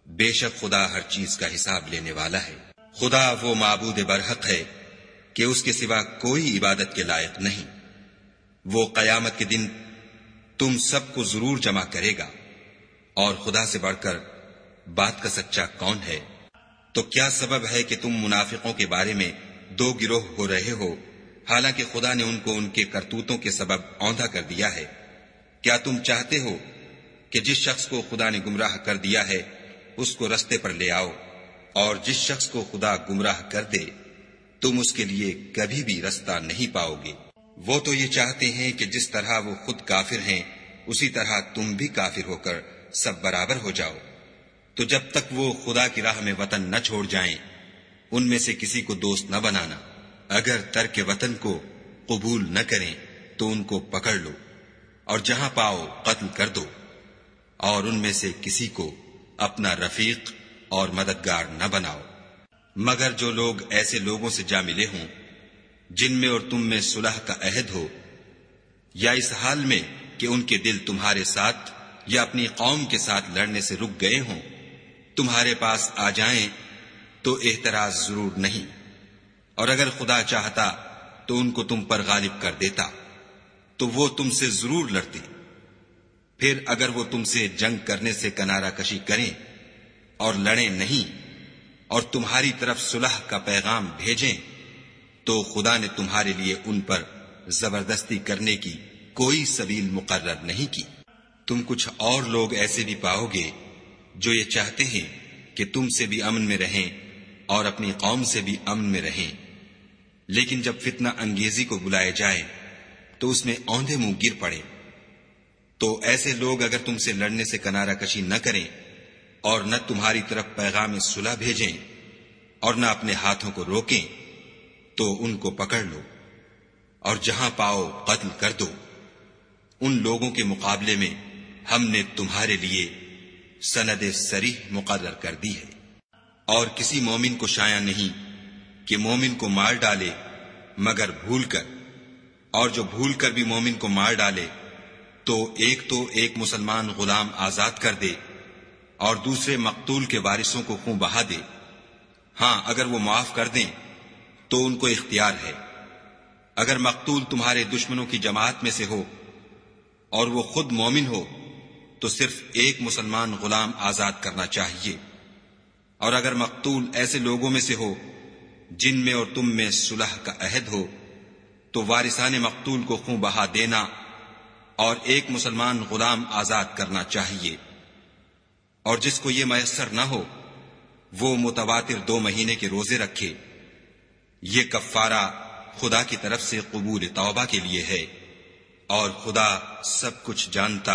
بے شک خدا ہر چیز کا حساب لینے والا ہے۔ خدا وہ معبود برحق ہے کہ اس کے سوا کوئی عبادت کے لائق نہیں۔ وہ قیامت کے دن تم سب کو ضرور جمع کرے گا، اور خدا سے بڑھ کر بات کا سچا کون ہے؟ تو کیا سبب ہے کہ تم منافقوں کے بارے میں دو گروہ ہو رہے ہو، حالانکہ خدا نے ان کو ان کے کرتوتوں کے سبب اوندھا کر دیا ہے؟ کیا تم چاہتے ہو کہ جس شخص کو خدا نے گمراہ کر دیا ہے اس کو رستے پر لے آؤ، اور جس شخص کو خدا گمراہ کر دے تم اس کے لیے کبھی بھی رستہ نہیں پاؤ گے؟ وہ تو یہ چاہتے ہیں کہ جس طرح وہ خود کافر ہیں اسی طرح تم بھی کافر ہو کر سب برابر ہو جاؤ۔ تو جب تک وہ خدا کی راہ میں وطن نہ چھوڑ جائیں ان میں سے کسی کو دوست نہ بنانا۔ اگر ترک وطن کو قبول نہ کریں تو ان کو پکڑ لو، اور جہاں پاؤ قتل کر دو، اور ان میں سے کسی کو اپنا رفیق اور مددگار نہ بناؤ، مگر جو لوگ ایسے لوگوں سے جا ملے ہوں جن میں اور تم میں صلح کا عہد ہو، یا اس حال میں کہ ان کے دل تمہارے ساتھ یا اپنی قوم کے ساتھ لڑنے سے رک گئے ہوں، تمہارے پاس آ جائیں تو اعتراض ضرور نہیں، اور اگر خدا چاہتا تو ان کو تم پر غالب کر دیتا تو وہ تم سے ضرور لڑتے۔ پھر اگر وہ تم سے جنگ کرنے سے کنارہ کشی کریں اور لڑیں نہیں اور تمہاری طرف صلح کا پیغام بھیجیں تو خدا نے تمہارے لیے ان پر زبردستی کرنے کی کوئی سبیل مقرر نہیں کی۔ تم کچھ اور لوگ ایسے بھی پاؤ گے جو یہ چاہتے ہیں کہ تم سے بھی امن میں رہیں اور اپنی قوم سے بھی امن میں رہیں، لیکن جب فتنہ انگیزی کو بلائے جائے تو اس میں اوندھے منہ گر پڑے۔ تو ایسے لوگ اگر تم سے لڑنے سے کنارہ کشی نہ کریں اور نہ تمہاری طرف پیغام صلح بھیجیں اور نہ اپنے ہاتھوں کو روکیں تو ان کو پکڑ لو، اور جہاں پاؤ قتل کر دو۔ ان لوگوں کے مقابلے میں ہم نے تمہارے لیے سند صریح مقرر کر دی ہے، اور کسی مومن کو شایع نہیں کہ مومن کو مار ڈالے مگر بھول کر، اور جو بھول کر بھی مومن کو مار ڈالے تو ایک مسلمان غلام آزاد کر دے اور دوسرے مقتول کے وارثوں کو خون بہا دے۔ ہاں اگر وہ معاف کر دیں تو ان کو اختیار ہے۔ اگر مقتول تمہارے دشمنوں کی جماعت میں سے ہو اور وہ خود مومن ہو تو صرف ایک مسلمان غلام آزاد کرنا چاہیے، اور اگر مقتول ایسے لوگوں میں سے ہو جن میں اور تم میں صلح کا عہد ہو تو وارثان مقتول کو خون بہا دینا اور ایک مسلمان غلام آزاد کرنا چاہیے، اور جس کو یہ میسر نہ ہو وہ متواتر 2 مہینے کے روزے رکھے۔ یہ کفارہ خدا کی طرف سے قبول توبہ کے لیے ہے، اور خدا سب کچھ جانتا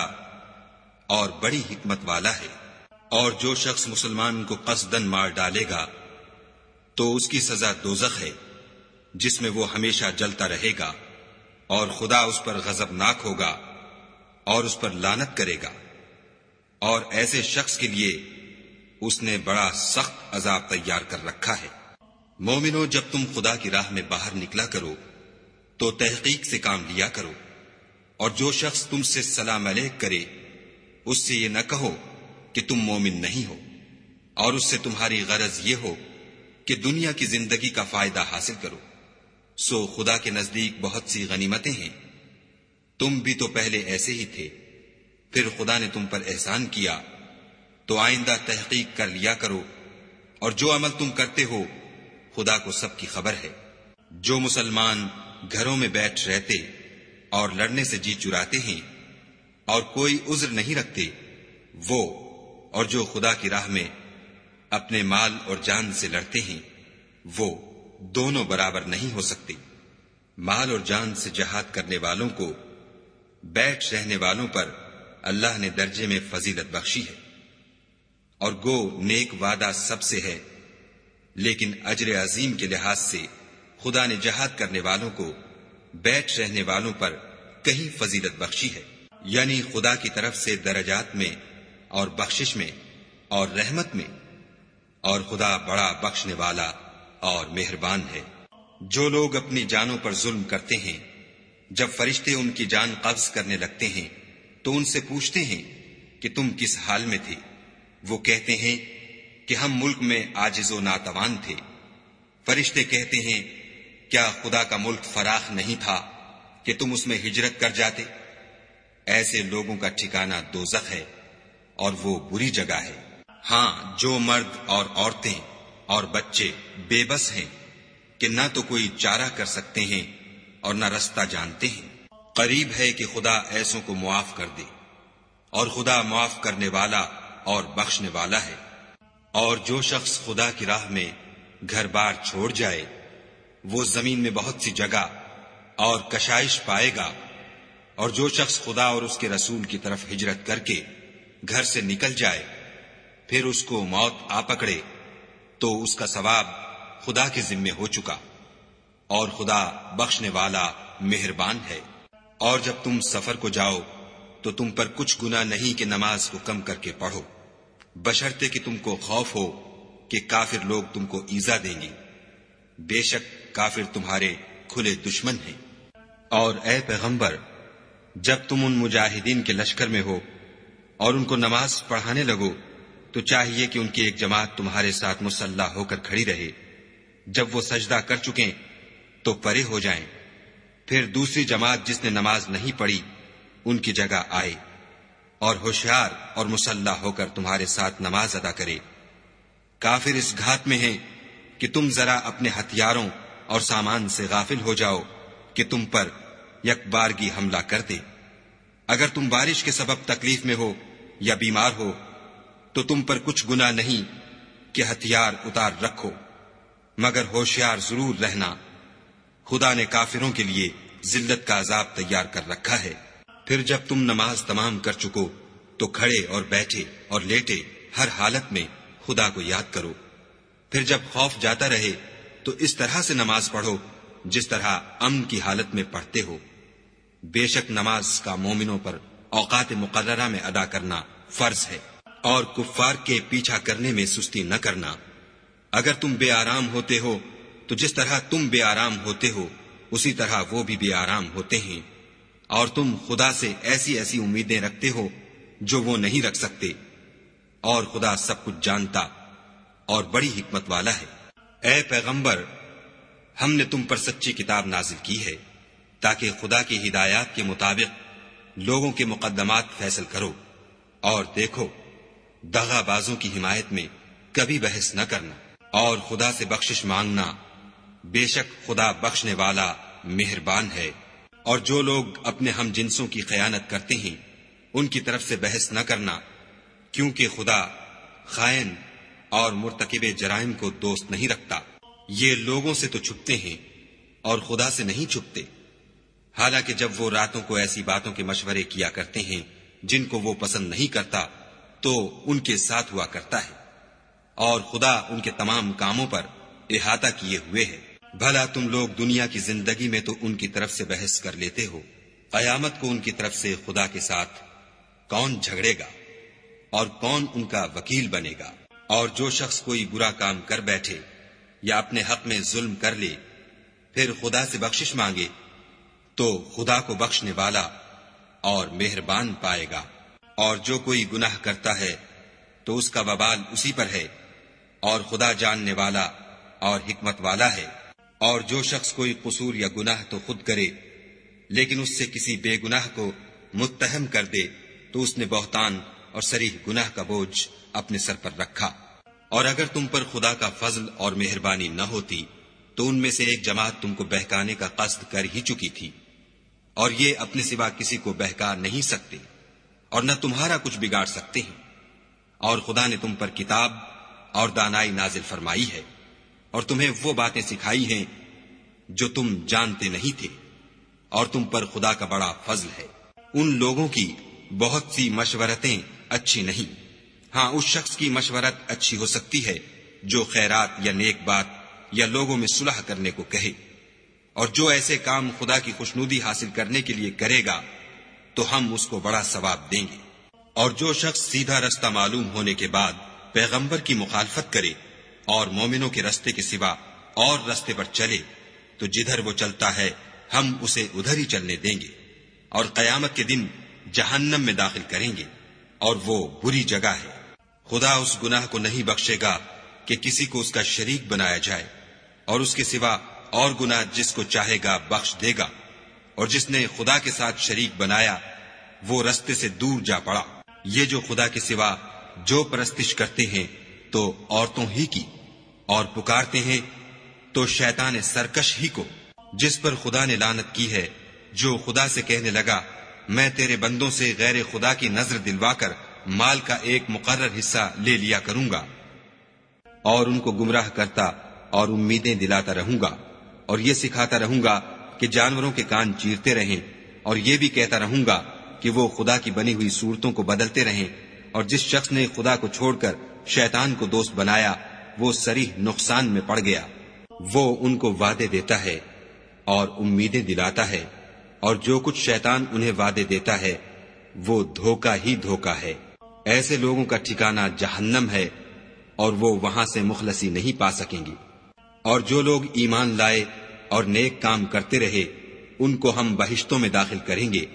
اور بڑی حکمت والا ہے۔ اور جو شخص مسلمان کو قصدن مار ڈالے گا تو اس کی سزا دوزخ ہے، جس میں وہ ہمیشہ جلتا رہے گا، اور خدا اس پر غضبناک ہوگا اور اس پر لعنت کرے گا، اور ایسے شخص کے لیے اس نے بڑا سخت عذاب تیار کر رکھا ہے۔ مومنو، جب تم خدا کی راہ میں باہر نکلا کرو تو تحقیق سے کام لیا کرو، اور جو شخص تم سے سلام علیک کرے اس سے یہ نہ کہو کہ تم مومن نہیں ہو، اور اس سے تمہاری غرض یہ ہو کہ دنیا کی زندگی کا فائدہ حاصل کرو۔ سو خدا کے نزدیک بہت سی غنیمتیں ہیں، تم بھی تو پہلے ایسے ہی تھے، پھر خدا نے تم پر احسان کیا، تو آئندہ تحقیق کر لیا کرو، اور جو عمل تم کرتے ہو خدا کو سب کی خبر ہے۔ جو مسلمان گھروں میں بیٹھ رہتے اور لڑنے سے جی چراتے ہیں اور کوئی عذر نہیں رکھتے، وہ اور جو خدا کی راہ میں اپنے مال اور جان سے لڑتے ہیں وہ دونوں برابر نہیں ہو سکتے۔ مال اور جان سے جہاد کرنے والوں کو بیٹھ رہنے والوں پر اللہ نے درجے میں فضیلت بخشی ہے، اور گو نیک وعدہ سب سے ہے، لیکن اجر عظیم کے لحاظ سے خدا نے جہاد کرنے والوں کو بیٹھ رہنے والوں پر کہیں فضیلت بخشی ہے، یعنی خدا کی طرف سے درجات میں اور بخشش میں اور رحمت میں، اور خدا بڑا بخشنے والا اور مہربان ہے۔ جو لوگ اپنی جانوں پر ظلم کرتے ہیں، جب فرشتے ان کی جان قبض کرنے لگتے ہیں تو ان سے پوچھتے ہیں کہ تم کس حال میں تھے؟ وہ کہتے ہیں کہ ہم ملک میں عاجز و ناتوان تھے۔ فرشتے کہتے ہیں کیا خدا کا ملک فراخ نہیں تھا کہ تم اس میں ہجرت کر جاتے؟ ایسے لوگوں کا ٹھکانہ دوزخ ہے اور وہ بری جگہ ہے۔ ہاں، جو مرد اور عورتیں اور بچے بے بس ہیں کہ نہ تو کوئی چارہ کر سکتے ہیں اور نہ رستہ جانتے ہیں، قریب ہے کہ خدا ایسوں کو معاف کر دے، اور خدا معاف کرنے والا اور بخشنے والا ہے۔ اور جو شخص خدا کی راہ میں گھر بار چھوڑ جائے وہ زمین میں بہت سی جگہ اور کشائش پائے گا، اور جو شخص خدا اور اس کے رسول کی طرف ہجرت کر کے گھر سے نکل جائے پھر اس کو موت آ پکڑے تو اس کا ثواب خدا کے ذمے ہو چکا، اور خدا بخشنے والا مہربان ہے۔ اور جب تم سفر کو جاؤ تو تم پر کچھ گناہ نہیں کہ نماز کو کم کر کے پڑھو، بشرطے کہ تم کو خوف ہو کہ کافر لوگ تم کو ایذا دیں گے، بے شک کافر تمہارے کھلے دشمن ہیں۔ اور اے پیغمبر، جب تم ان مجاہدین کے لشکر میں ہو اور ان کو نماز پڑھانے لگو تو چاہیے کہ ان کی ایک جماعت تمہارے ساتھ مسلح ہو کر کھڑی رہے، جب وہ سجدہ کر چکیں تو پرے ہو جائیں، پھر دوسری جماعت جس نے نماز نہیں پڑھی ان کی جگہ آئے، اور ہوشیار اور مسلح ہو کر تمہارے ساتھ نماز ادا کرے۔ کافر اس گھات میں ہیں کہ تم ذرا اپنے ہتھیاروں اور سامان سے غافل ہو جاؤ کہ تم پر یک بارگی حملہ کر دے۔ اگر تم بارش کے سبب تکلیف میں ہو یا بیمار ہو تو تم پر کچھ گناہ نہیں کہ ہتھیار اتار رکھو، مگر ہوشیار ضرور رہنا، خدا نے کافروں کے لیے ذلت کا عذاب تیار کر رکھا ہے۔ پھر جب تم نماز تمام کر چکو تو کھڑے اور بیٹھے اور لیٹے ہر حالت میں خدا کو یاد کرو، پھر جب خوف جاتا رہے تو اس طرح سے نماز پڑھو جس طرح امن کی حالت میں پڑھتے ہو۔ بے شک نماز کا مومنوں پر اوقات مقررہ میں ادا کرنا فرض ہے، اور کفار کے پیچھا کرنے میں سستی نہ کرنا۔ اگر تم بے آرام ہوتے ہو تو جس طرح تم بے آرام ہوتے ہو اسی طرح وہ بھی بے آرام ہوتے ہیں، اور تم خدا سے ایسی ایسی امیدیں رکھتے ہو جو وہ نہیں رکھ سکتے، اور خدا سب کچھ جانتا اور بڑی حکمت والا ہے۔ اے پیغمبر، ہم نے تم پر سچی کتاب نازل کی ہے تاکہ خدا کی ہدایات کے مطابق لوگوں کے مقدمات فیصل کرو، اور دیکھو، دغا بازوں کی حمایت میں کبھی بحث نہ کرنا، اور خدا سے بخشش مانگنا، بے شک خدا بخشنے والا مہربان ہے۔ اور جو لوگ اپنے ہم جنسوں کی خیانت کرتے ہیں ان کی طرف سے بحث نہ کرنا، کیونکہ خدا خائن اور مرتکب جرائم کو دوست نہیں رکھتا۔ یہ لوگوں سے تو چھپتے ہیں اور خدا سے نہیں چھپتے، حالانکہ جب وہ راتوں کو ایسی باتوں کے مشورے کیا کرتے ہیں جن کو وہ پسند نہیں کرتا تو ان کے ساتھ ہوا کرتا ہے، اور خدا ان کے تمام کاموں پر احاطہ کیے ہوئے ہے۔ بھلا تم لوگ دنیا کی زندگی میں تو ان کی طرف سے بحث کر لیتے ہو، قیامت کو ان کی طرف سے خدا کے ساتھ کون جھگڑے گا اور کون ان کا وکیل بنے گا؟ اور جو شخص کوئی برا کام کر بیٹھے یا اپنے حق میں ظلم کر لے پھر خدا سے بخشش مانگے تو خدا کو بخشنے والا اور مہربان پائے گا۔ اور جو کوئی گناہ کرتا ہے تو اس کا وبال اسی پر ہے، اور خدا جاننے والا اور حکمت والا ہے۔ اور جو شخص کوئی قصور یا گناہ تو خود کرے لیکن اس سے کسی بے گناہ کو متہم کر دے تو اس نے بہتان اور صریح گناہ کا بوجھ اپنے سر پر رکھا۔ اور اگر تم پر خدا کا فضل اور مہربانی نہ ہوتی تو ان میں سے ایک جماعت تم کو بہکانے کا قصد کر ہی چکی تھی، اور یہ اپنے سوا کسی کو بہکا نہیں سکتے اور نہ تمہارا کچھ بگاڑ سکتے ہیں۔ اور خدا نے تم پر کتاب اور دانائی نازل فرمائی ہے، اور تمہیں وہ باتیں سکھائی ہیں جو تم جانتے نہیں تھے، اور تم پر خدا کا بڑا فضل ہے۔ ان لوگوں کی بہت سی مشورتیں اچھی نہیں، ہاں اس شخص کی مشورت اچھی ہو سکتی ہے جو خیرات یا نیک بات یا لوگوں میں صلح کرنے کو کہے، اور جو ایسے کام خدا کی خوشنودی حاصل کرنے کے لیے کرے گا تو ہم اس کو بڑا ثواب دیں گے۔ اور جو شخص سیدھا رستہ معلوم ہونے کے بعد پیغمبر کی مخالفت کرے اور مومنوں کے رستے کے سوا اور رستے پر چلے تو جدھر وہ چلتا ہے ہم اسے ادھر ہی چلنے دیں گے، اور قیامت کے دن جہنم میں داخل کریں گے، اور وہ بری جگہ ہے۔ خدا اس گناہ کو نہیں بخشے گا کہ کسی کو اس کا شریک بنایا جائے، اور اس کے سوا اور گناہ جس کو چاہے گا بخش دے گا، اور جس نے خدا کے ساتھ شریک بنایا وہ رستے سے دور جا پڑا۔ یہ جو خدا کے سوا جو پرستش کرتے ہیں تو عورتوں ہی کی، اور پکارتے ہیں تو شیطان سرکش ہی کو، جس پر خدا نے لعنت کی ہے، جو خدا سے کہنے لگا میں تیرے بندوں سے غیر خدا کی نظر دلوا کر مال کا ایک مقرر حصہ لے لیا کروں گا، اور ان کو گمراہ کرتا اور امیدیں دلاتا رہوں گا، اور یہ سکھاتا رہوں گا کہ جانوروں کے کان چیرتے رہیں، اور یہ بھی کہتا رہوں گا کہ وہ خدا کی بنی ہوئی صورتوں کو بدلتے رہیں، اور جس شخص نے خدا کو چھوڑ کر شیطان کو دوست بنایا وہ صریح نقصان میں پڑ گیا۔ وہ ان کو وعدے دیتا ہے اور امیدیں دلاتا ہے، اور جو کچھ شیطان انہیں وعدے دیتا ہے وہ دھوکہ ہی دھوکہ ہے۔ ایسے لوگوں کا ٹھکانہ جہنم ہے، اور وہ وہاں سے مخلصی نہیں پا سکیں گے۔ اور جو لوگ ایمان لائے اور نیک کام کرتے رہے ان کو ہم بہشتوں میں داخل کریں گے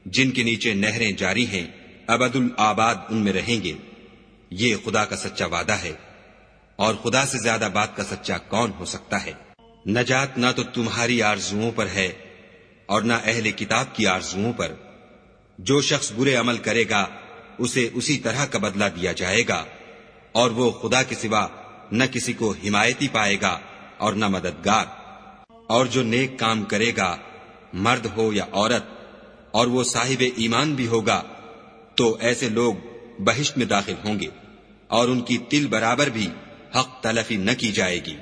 جن کے نیچے نہریں جاری ہیں، ابد الآباد ان میں رہیں گے۔ یہ خدا کا سچا وعدہ ہے، اور خدا سے زیادہ بات کا سچا کون ہو سکتا ہے؟ نجات نہ تو تمہاری آرزوؤں پر ہے اور نہ اہل کتاب کی آرزوؤں پر۔ جو شخص برے عمل کرے گا اسے اسی طرح کا بدلہ دیا جائے گا، اور وہ خدا کے سوا نہ کسی کو حمایتی پائے گا اور نہ مددگار۔ اور جو نیک کام کرے گا مرد ہو یا عورت اور وہ صاحب ایمان بھی ہوگا تو ایسے لوگ بہشت میں داخل ہوں گے، اور ان کی تل برابر بھی حق تلفی نہ کی جائے گی۔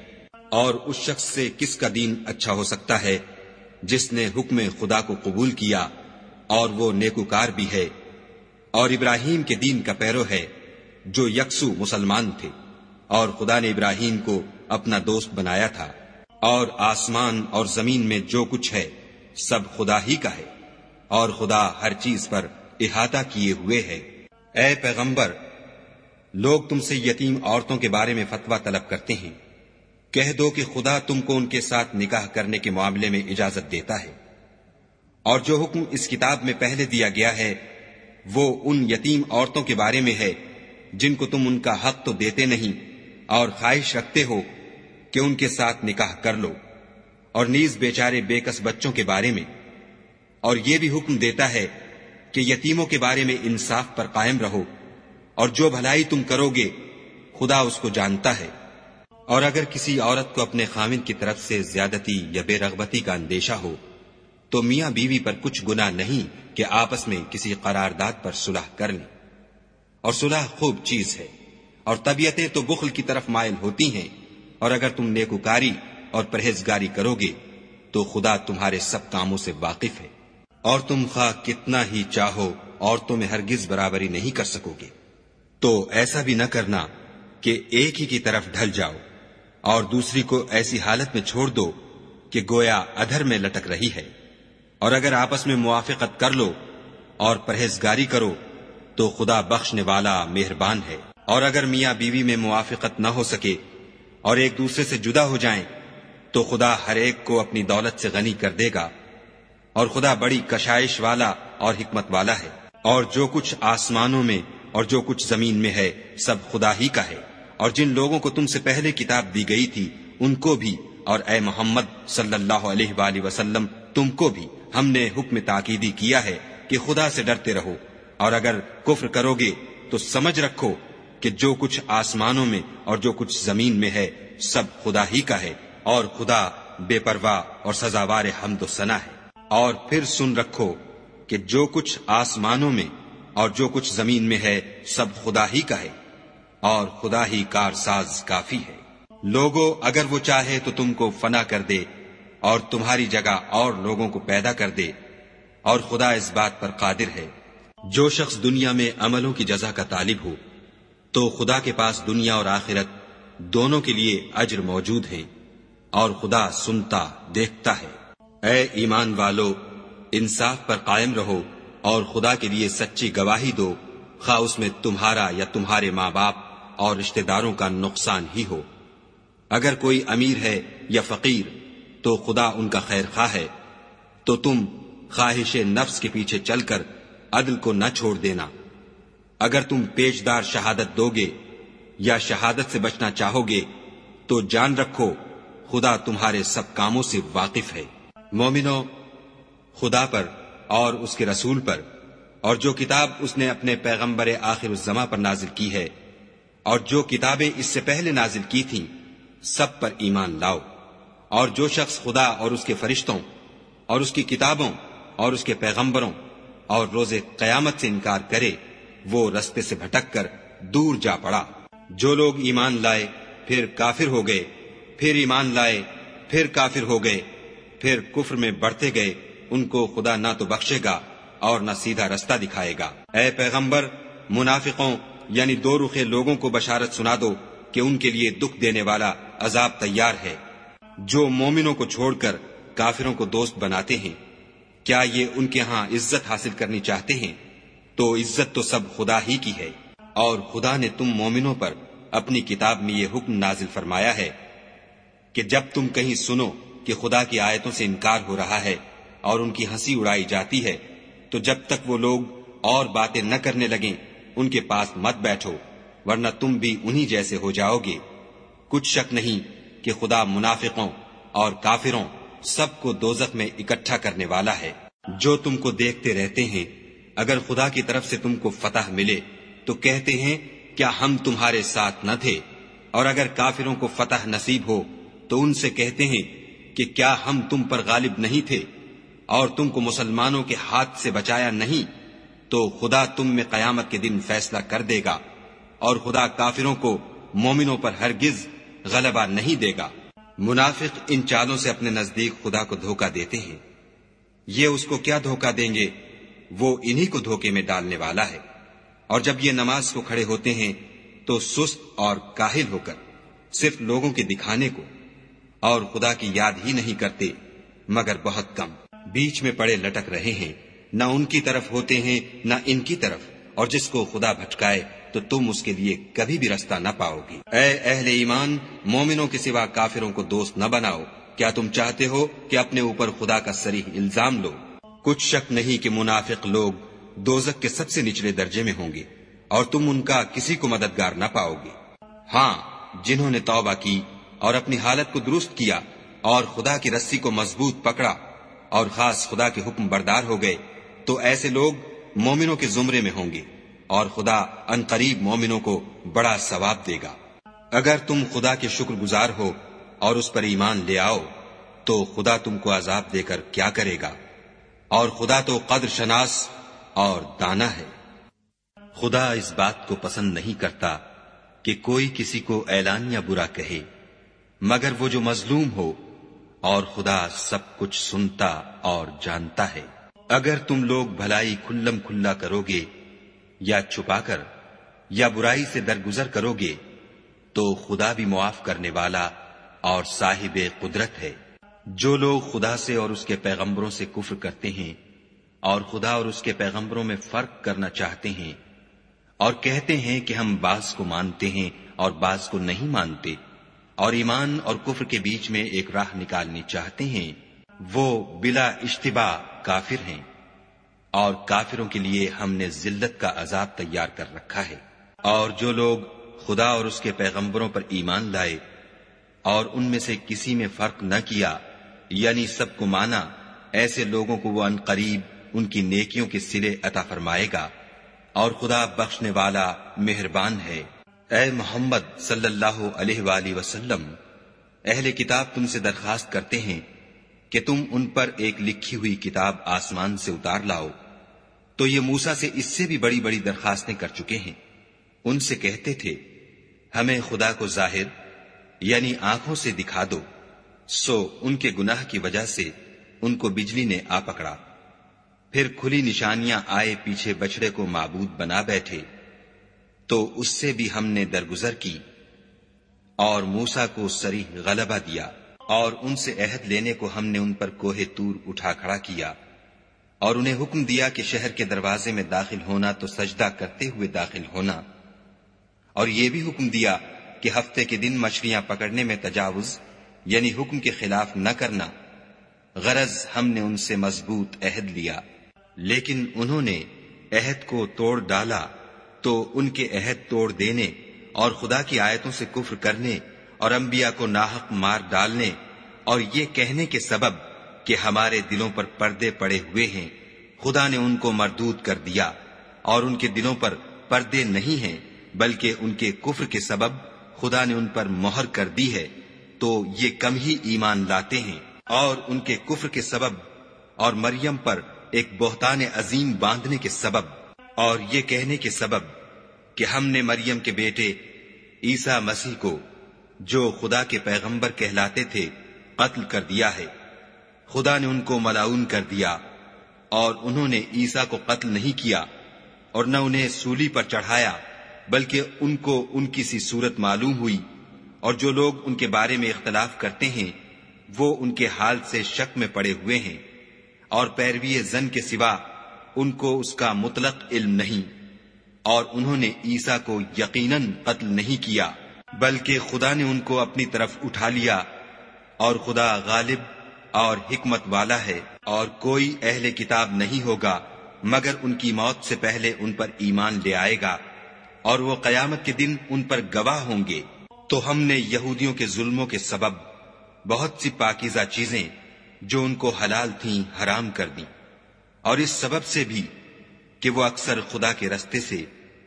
اور اس شخص سے کس کا دین اچھا ہو سکتا ہے جس نے حکم خدا کو قبول کیا اور وہ نیکوکار بھی ہے، اور ابراہیم کے دین کا پیرو ہے جو یکسو مسلمان تھے، اور خدا نے ابراہیم کو اپنا دوست بنایا تھا۔ اور آسمان اور زمین میں جو کچھ ہے سب خدا ہی کا ہے، اور خدا ہر چیز پر احاطہ کیے ہوئے ہے۔ اے پیغمبر، لوگ تم سے یتیم عورتوں کے بارے میں فتویٰ طلب کرتے ہیں، کہہ دو کہ خدا تم کو ان کے ساتھ نکاح کرنے کے معاملے میں اجازت دیتا ہے، اور جو حکم اس کتاب میں پہلے دیا گیا ہے وہ ان یتیم عورتوں کے بارے میں ہے جن کو تم ان کا حق تو دیتے نہیں اور خواہش رکھتے ہو کہ ان کے ساتھ نکاح کر لو، اور نیز بیچارے بے کس بچوں کے بارے میں۔ اور یہ بھی حکم دیتا ہے کہ یتیموں کے بارے میں انصاف پر قائم رہو، اور جو بھلائی تم کرو گے خدا اس کو جانتا ہے۔ اور اگر کسی عورت کو اپنے خاوند کی طرف سے زیادتی یا بے رغبتی کا اندیشہ ہو تو میاں بیوی پر کچھ گناہ نہیں کہ آپس میں کسی قرارداد پر صلح کر لیں، اور صلح خوب چیز ہے، اور طبیعتیں تو بخل کی طرف مائل ہوتی ہیں، اور اگر تم نیکوکاری اور پرہیزگاری کرو گے تو خدا تمہارے سب کاموں سے واقف ہے، اور تم خواہ کتنا ہی چاہو عورتوں میں ہرگز برابری نہیں کر سکو گے۔ تو ایسا بھی نہ کرنا کہ ایک ہی کی طرف ڈھل جاؤ اور دوسری کو ایسی حالت میں چھوڑ دو کہ گویا ادھر میں لٹک رہی ہے، اور اگر آپس میں موافقت کر لو اور پرہیزگاری کرو تو خدا بخشنے والا مہربان ہے۔ اور اگر میاں بیوی میں موافقت نہ ہو سکے اور ایک دوسرے سے جدا ہو جائیں تو خدا ہر ایک کو اپنی دولت سے غنی کر دے گا، اور خدا بڑی کشائش والا اور حکمت والا ہے۔ اور جو کچھ آسمانوں میں اور جو کچھ زمین میں ہے سب خدا ہی کا ہے، اور جن لوگوں کو تم سے پہلے کتاب دی گئی تھی ان کو بھی، اور اے محمد صلی اللہ علیہ وآلہ وسلم تم کو بھی ہم نے حکم تاکیدی کیا ہے کہ خدا سے ڈرتے رہو، اور اگر کفر کرو گے تو سمجھ رکھو کہ جو کچھ آسمانوں میں اور جو کچھ زمین میں ہے سب خدا ہی کا ہے، اور خدا بے پرواہ اور سزاوار حمد و ثنا ہے۔ اور پھر سن رکھو کہ جو کچھ آسمانوں میں اور جو کچھ زمین میں ہے سب خدا ہی کا ہے، اور خدا ہی کارساز کافی ہے۔ لوگو اگر وہ چاہے تو تم کو فنا کر دے اور تمہاری جگہ اور لوگوں کو پیدا کر دے، اور خدا اس بات پر قادر ہے۔ جو شخص دنیا میں عملوں کی جزا کا طالب ہو تو خدا کے پاس دنیا اور آخرت دونوں کے لیے اجر موجود ہے، اور خدا سنتا دیکھتا ہے۔ اے ایمان والو، انصاف پر قائم رہو اور خدا کے لیے سچی گواہی دو، خواہ اس میں تمہارا یا تمہارے ماں باپ اور رشتہ داروں کا نقصان ہی ہو۔ اگر کوئی امیر ہے یا فقیر تو خدا ان کا خیر خواہ ہے، تو تم خواہش نفس کے پیچھے چل کر عدل کو نہ چھوڑ دینا۔ اگر تم پیشدار شہادت دو گے یا شہادت سے بچنا چاہو گے تو جان رکھو خدا تمہارے سب کاموں سے واقف ہے۔ مومنو، خدا پر اور اس کے رسول پر اور جو کتاب اس نے اپنے پیغمبر آخر الزماں پر نازل کی ہے اور جو کتابیں اس سے پہلے نازل کی تھیں سب پر ایمان لاؤ۔ اور جو شخص خدا اور اس کے فرشتوں اور اس کی کتابوں اور اس کے پیغمبروں اور روز قیامت سے انکار کرے وہ رستے سے بھٹک کر دور جا پڑا۔ جو لوگ ایمان لائے پھر کافر ہو گئے، پھر ایمان لائے پھر کافر ہو گئے، پھر کفر میں بڑھتے گئے، ان کو خدا نہ تو بخشے گا اور نہ سیدھا رستہ دکھائے گا۔ اے پیغمبر، منافقوں یعنی دو رخے لوگوں کو بشارت سنا دو کہ ان کے لیے دکھ دینے والا عذاب تیار ہے۔ جو مومنوں کو چھوڑ کر کافروں کو دوست بناتے ہیں، کیا یہ ان کے ہاں عزت حاصل کرنی چاہتے ہیں؟ تو عزت تو سب خدا ہی کی ہے۔ اور خدا نے تم مومنوں پر اپنی کتاب میں یہ حکم نازل فرمایا ہے کہ جب تم کہیں سنو کہ خدا کی آیتوں سے انکار ہو رہا ہے اور ان کی ہنسی اڑائی جاتی ہے تو جب تک وہ لوگ اور باتیں نہ کرنے لگیں ان کے پاس مت بیٹھو، ورنہ تم بھی انہی جیسے ہو جاؤ گے۔ کچھ شک نہیں کہ خدا منافقوں اور کافروں سب کو دوزخ میں اکٹھا کرنے والا ہے۔ جو تم کو دیکھتے رہتے ہیں، اگر خدا کی طرف سے تم کو فتح ملے تو کہتے ہیں کیا ہم تمہارے ساتھ نہ تھے، اور اگر کافروں کو فتح نصیب ہو تو ان سے کہتے ہیں کہ کیا ہم تم پر غالب نہیں تھے اور تم کو مسلمانوں کے ہاتھ سے بچایا نہیں، تو خدا تم میں قیامت کے دن فیصلہ کر دے گا، اور خدا کافروں کو مومنوں پر ہرگز غلبہ نہیں دے گا۔ منافق ان چالوں سے اپنے نزدیک خدا کو دھوکہ دیتے ہیں۔ یہ اس کو کیا دھوکہ دیں گے؟ وہ انہی کو دھوکے میں ڈالنے والا ہے۔ اور جب یہ نماز کو کھڑے ہوتے ہیں تو سست اور کاہل ہو کر صرف لوگوں کے دکھانے کو اور خدا کی یاد ہی نہیں کرتے مگر بہت کم، بیچ میں پڑے لٹک رہے ہیں، نہ ان کی طرف ہوتے ہیں نہ ان کی طرف، اور جس کو خدا بھٹکائے تو تم اس کے لیے کبھی بھی رستہ نہ پاؤ گی۔ اے اہل ایمان، مومنوں کے سوا کافروں کو دوست نہ بناؤ۔ کیا تم چاہتے ہو کہ اپنے اوپر خدا کا صریح الزام لو؟ کچھ شک نہیں کہ منافق لوگ دوزخ کے سب سے نچلے درجے میں ہوں گے اور تم ان کا کسی کو مددگار نہ پاؤ گے۔ ہاں، جنہوں نے توبہ کی اور اپنی حالت کو درست کیا اور خدا کی رسی کو مضبوط پکڑا اور خاص خدا کے حکم بردار ہو گئے، تو ایسے لوگ مومنوں کے زمرے میں ہوں گے، اور خدا عنقریب مومنوں کو بڑا ثواب دے گا۔ اگر تم خدا کے شکر گزار ہو اور اس پر ایمان لے آؤ تو خدا تم کو عذاب دے کر کیا کرے گا، اور خدا تو قدر شناس اور دانا ہے۔ خدا اس بات کو پسند نہیں کرتا کہ کوئی کسی کو اعلانیہ برا کہے مگر وہ جو مظلوم ہو، اور خدا سب کچھ سنتا اور جانتا ہے۔ اگر تم لوگ بھلائی کھلم کھلا کرو گے یا چھپا کر یا برائی سے درگزر کرو گے تو خدا بھی معاف کرنے والا اور صاحب قدرت ہے۔ جو لوگ خدا سے اور اس کے پیغمبروں سے کفر کرتے ہیں اور خدا اور اس کے پیغمبروں میں فرق کرنا چاہتے ہیں اور کہتے ہیں کہ ہم بعض کو مانتے ہیں اور بعض کو نہیں مانتے، اور ایمان اور کفر کے بیچ میں ایک راہ نکالنی چاہتے ہیں، وہ بلا اشتباہ کافر ہیں، اور کافروں کے لیے ہم نے ذلت کا عذاب تیار کر رکھا ہے۔ اور جو لوگ خدا اور اس کے پیغمبروں پر ایمان لائے اور ان میں سے کسی میں فرق نہ کیا، یعنی سب کو مانا، ایسے لوگوں کو وہ عنقریب ان کی نیکیوں کے صلے عطا فرمائے گا، اور خدا بخشنے والا مہربان ہے۔ اے محمد صلی اللہ علیہ وآلہ وسلم، اہل کتاب تم سے درخواست کرتے ہیں کہ تم ان پر ایک لکھی ہوئی کتاب آسمان سے اتار لاؤ، تو یہ موسیٰ سے اس سے بھی بڑی بڑی درخواستیں کر چکے ہیں۔ ان سے کہتے تھے ہمیں خدا کو ظاہر یعنی آنکھوں سے دکھا دو، سو ان کے گناہ کی وجہ سے ان کو بجلی نے آ پکڑا، پھر کھلی نشانیاں آئے پیچھے بچڑے کو معبود بنا بیٹھے، تو اس سے بھی ہم نے درگزر کی اور موسیٰ کو صریح غلبہ دیا، اور ان سے عہد لینے کو ہم نے ان پر کوہ طور اٹھا کھڑا کیا، اور انہیں حکم دیا کہ شہر کے دروازے میں داخل ہونا تو سجدہ کرتے ہوئے داخل ہونا، اور یہ بھی حکم دیا کہ ہفتے کے دن مچھلیاں پکڑنے میں تجاوز یعنی حکم کے خلاف نہ کرنا، غرض ہم نے ان سے مضبوط عہد لیا، لیکن انہوں نے عہد کو توڑ ڈالا، تو ان کے عہد توڑ دینے اور خدا کی آیتوں سے کفر کرنے اور انبیاء کو ناحق مار ڈالنے اور یہ کہنے کے سبب کہ ہمارے دلوں پر پردے پڑے ہوئے ہیں، خدا نے ان کو مردود کر دیا، اور ان کے دلوں پر پردے نہیں ہیں بلکہ ان کے کفر کے سبب خدا نے ان پر مہر کر دی ہے، تو یہ کم ہی ایمان لاتے ہیں۔ اور ان کے کفر کے سبب اور مریم پر ایک بہتان عظیم باندھنے کے سبب اور یہ کہنے کے سبب کہ ہم نے مریم کے بیٹے عیسیٰ مسیح کو جو خدا کے پیغمبر کہلاتے تھے قتل کر دیا ہے، خدا نے ان کو ملعون کر دیا، اور انہوں نے عیسیٰ کو قتل نہیں کیا اور نہ انہیں سولی پر چڑھایا، بلکہ ان کو ان کی سی صورت معلوم ہوئی، اور جو لوگ ان کے بارے میں اختلاف کرتے ہیں وہ ان کے حال سے شک میں پڑے ہوئے ہیں، اور پیروی زن کے سوا ان کو اس کا مطلق علم نہیں، اور انہوں نے عیسیٰ کو یقیناً قتل نہیں کیا بلکہ خدا نے ان کو اپنی طرف اٹھا لیا، اور خدا غالب اور حکمت والا ہے، اور کوئی اہل کتاب نہیں ہوگا مگر ان کی موت سے پہلے ان پر ایمان لے آئے گا، اور وہ قیامت کے دن ان پر گواہ ہوں گے۔ تو ہم نے یہودیوں کے ظلموں کے سبب بہت سی پاکیزہ چیزیں جو ان کو حلال تھیں حرام کر دیں، اور اس سبب سے بھی کہ وہ اکثر خدا کے رستے سے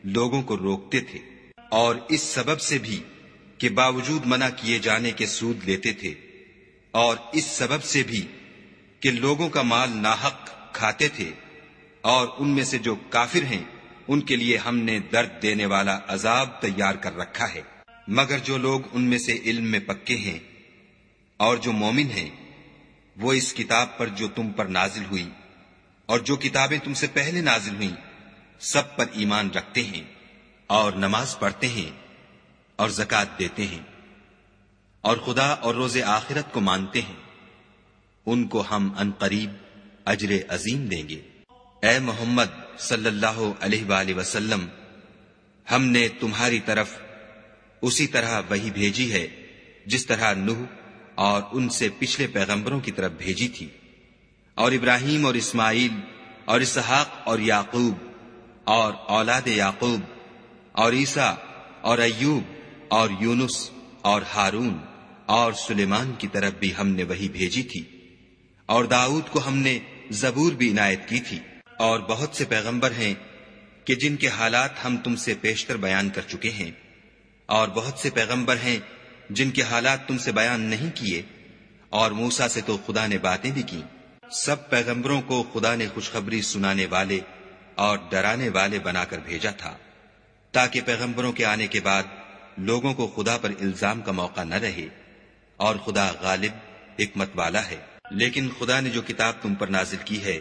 لوگوں کو روکتے تھے، اور اس سبب سے بھی کہ باوجود منع کیے جانے کے سود لیتے تھے، اور اس سبب سے بھی کہ لوگوں کا مال ناحق کھاتے تھے، اور ان میں سے جو کافر ہیں ان کے لیے ہم نے درد دینے والا عذاب تیار کر رکھا ہے۔ مگر جو لوگ ان میں سے علم میں پکے ہیں اور جو مومن ہیں، وہ اس کتاب پر جو تم پر نازل ہوئی اور جو کتابیں تم سے پہلے نازل ہوئیں سب پر ایمان رکھتے ہیں، اور نماز پڑھتے ہیں اور زکوٰۃ دیتے ہیں، اور خدا اور روز آخرت کو مانتے ہیں، ان کو ہم عنقریب اجر عظیم دیں گے۔ اے محمد صلی اللہ علیہ وآلہ وسلم، ہم نے تمہاری طرف اسی طرح وحی بھیجی ہے جس طرح نوح اور ان سے پچھلے پیغمبروں کی طرف بھیجی تھی، اور ابراہیم اور اسماعیل اور اسحاق اور یعقوب اور اولاد یعقوب اور عیسیٰ اور ایوب اور یونس اور ہارون اور سلیمان کی طرف بھی ہم نے وحی بھیجی تھی، اور داؤد کو ہم نے زبور بھی عنایت کی تھی، اور بہت سے پیغمبر ہیں کہ جن کے حالات ہم تم سے پیشتر بیان کر چکے ہیں، اور بہت سے پیغمبر ہیں جن کے حالات تم سے بیان نہیں کیے، اور موسیٰ سے تو خدا نے باتیں بھی کی۔ سب پیغمبروں کو خدا نے خوشخبری سنانے والے اور ڈرانے والے بنا کر بھیجا تھا، تاکہ پیغمبروں کے آنے کے بعد لوگوں کو خدا پر الزام کا موقع نہ رہے، اور خدا غالب حکمت والا ہے۔ لیکن خدا نے جو کتاب تم پر نازل کی ہے،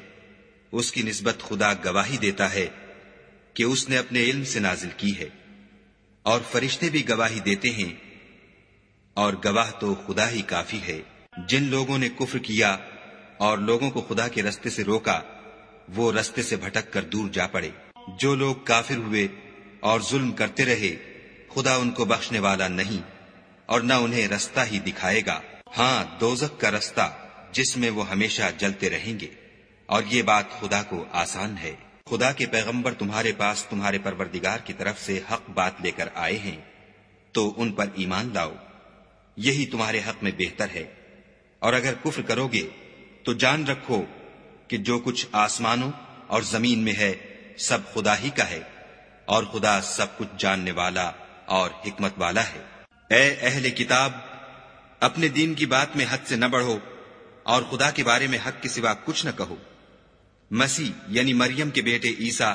اس کی نسبت خدا گواہی دیتا ہے کہ اس نے اپنے علم سے نازل کی ہے، اور فرشتے بھی گواہی دیتے ہیں، اور گواہ تو خدا ہی کافی ہے۔ جن لوگوں نے کفر کیا اور لوگوں کو خدا کے رستے سے روکا، وہ رستے سے بھٹک کر دور جا پڑے۔ جو لوگ کافر ہوئے اور ظلم کرتے رہے، خدا ان کو بخشنے والا نہیں، اور نہ انہیں رستہ ہی دکھائے گا، ہاں دوزخ کا رستہ جس میں وہ ہمیشہ جلتے رہیں گے، اور یہ بات خدا کو آسان ہے۔ خدا کے پیغمبر تمہارے پاس تمہارے پروردگار کی طرف سے حق بات لے کر آئے ہیں، تو ان پر ایمان لاؤ، یہی تمہارے حق میں بہتر ہے۔ اور اگر کفر کرو گے تو جان رکھو کہ جو کچھ آسمانوں اور زمین میں ہے سب خدا ہی کا ہے، اور خدا سب کچھ جاننے والا اور حکمت والا ہے۔ اے اہل کتاب، اپنے دین کی بات میں حد سے نہ بڑھو، اور خدا کے بارے میں حق کے سوا کچھ نہ کہو۔ مسیح یعنی مریم کے بیٹے عیسیٰ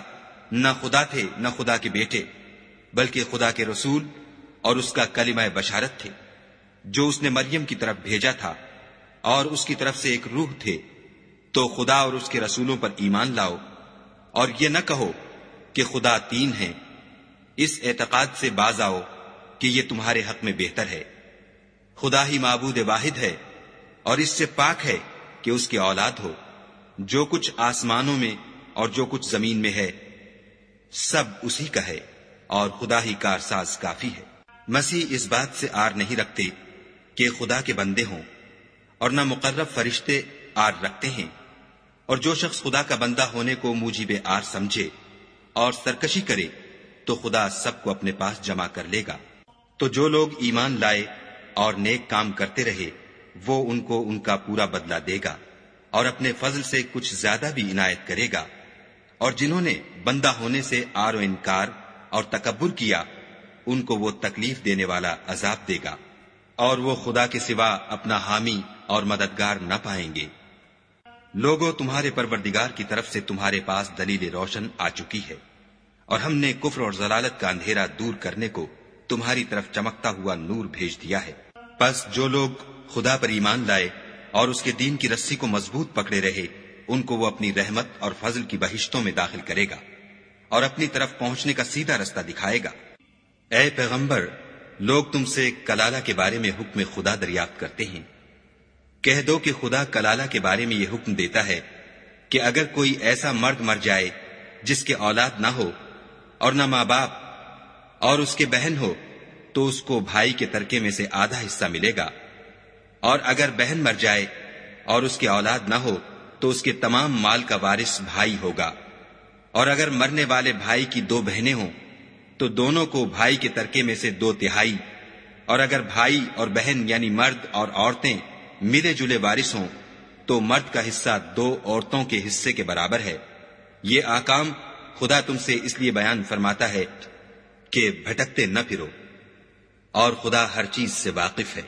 نہ خدا تھے نہ خدا کے بیٹے، بلکہ خدا کے رسول اور اس کا کلمہ بشارت تھے، جو اس نے مریم کی طرف بھیجا تھا، اور اس کی طرف سے ایک روح تھے۔ تو خدا اور اس کے رسولوں پر ایمان لاؤ، اور یہ نہ کہو کہ خدا تین ہیں۔ اس اعتقاد سے باز آؤ کہ یہ تمہارے حق میں بہتر ہے۔ خدا ہی معبود واحد ہے، اور اس سے پاک ہے کہ اس کی اولاد ہو۔ جو کچھ آسمانوں میں اور جو کچھ زمین میں ہے سب اسی کا ہے، اور خدا ہی کارساز کافی ہے۔ مسیح اس بات سے آر نہیں رکھتے کہ خدا کے بندے ہوں، اور نہ مقرب فرشتے آر رکھتے ہیں، اور جو شخص خدا کا بندہ ہونے کو موجب آر سمجھے اور سرکشی کرے تو خدا سب کو اپنے پاس جمع کر لے گا۔ تو جو لوگ ایمان لائے اور نیک کام کرتے رہے، وہ ان کو ان کا پورا بدلہ دے گا، اور اپنے فضل سے کچھ زیادہ بھی عنایت کرے گا۔ اور جنہوں نے بندہ ہونے سے آر و انکار اور تکبر کیا، ان کو وہ تکلیف دینے والا عذاب دے گا، اور وہ خدا کے سوا اپنا حامی اور مددگار نہ پائیں گے۔ لوگوں، تمہارے پروردگار کی طرف سے تمہارے پاس دلیل روشن آ چکی ہے، اور ہم نے کفر اور ضلالت کا اندھیرا دور کرنے کو تمہاری طرف چمکتا ہوا نور بھیج دیا ہے۔ پس جو لوگ خدا پر ایمان لائے اور اس کے دین کی رسی کو مضبوط پکڑے رہے، ان کو وہ اپنی رحمت اور فضل کی بہشتوں میں داخل کرے گا، اور اپنی طرف پہنچنے کا سیدھا رستہ دکھائے گا۔ اے پیغمبر، لوگ تم سے کلالہ کے بارے میں حکم خدا دریافت کرتے ہیں۔ کہہ دو کہ خدا کلالہ کے بارے میں یہ حکم دیتا ہے کہ اگر کوئی ایسا مرد مر جائے جس کے اولاد نہ ہو اور نہ ماں باپ، اور اس کے بہن ہو، تو اس کو بھائی کے ترکے میں سے آدھا حصہ ملے گا، اور اگر بہن مر جائے اور اس کے اولاد نہ ہو تو اس کے تمام مال کا وارث بھائی ہوگا، اور اگر مرنے والے بھائی کی دو بہنیں ہوں تو دونوں کو بھائی کے ترکے میں سے 2/3، اور اگر بھائی اور بہن یعنی مرد اور عورتیں ملے جلے وارث ہوں تو مرد کا حصہ 2 عورتوں کے حصے کے برابر ہے۔ یہ احکام خدا تم سے اس لیے بیان فرماتا ہے کہ بھٹکتے نہ پھرو، اور خدا ہر چیز سے واقف ہے۔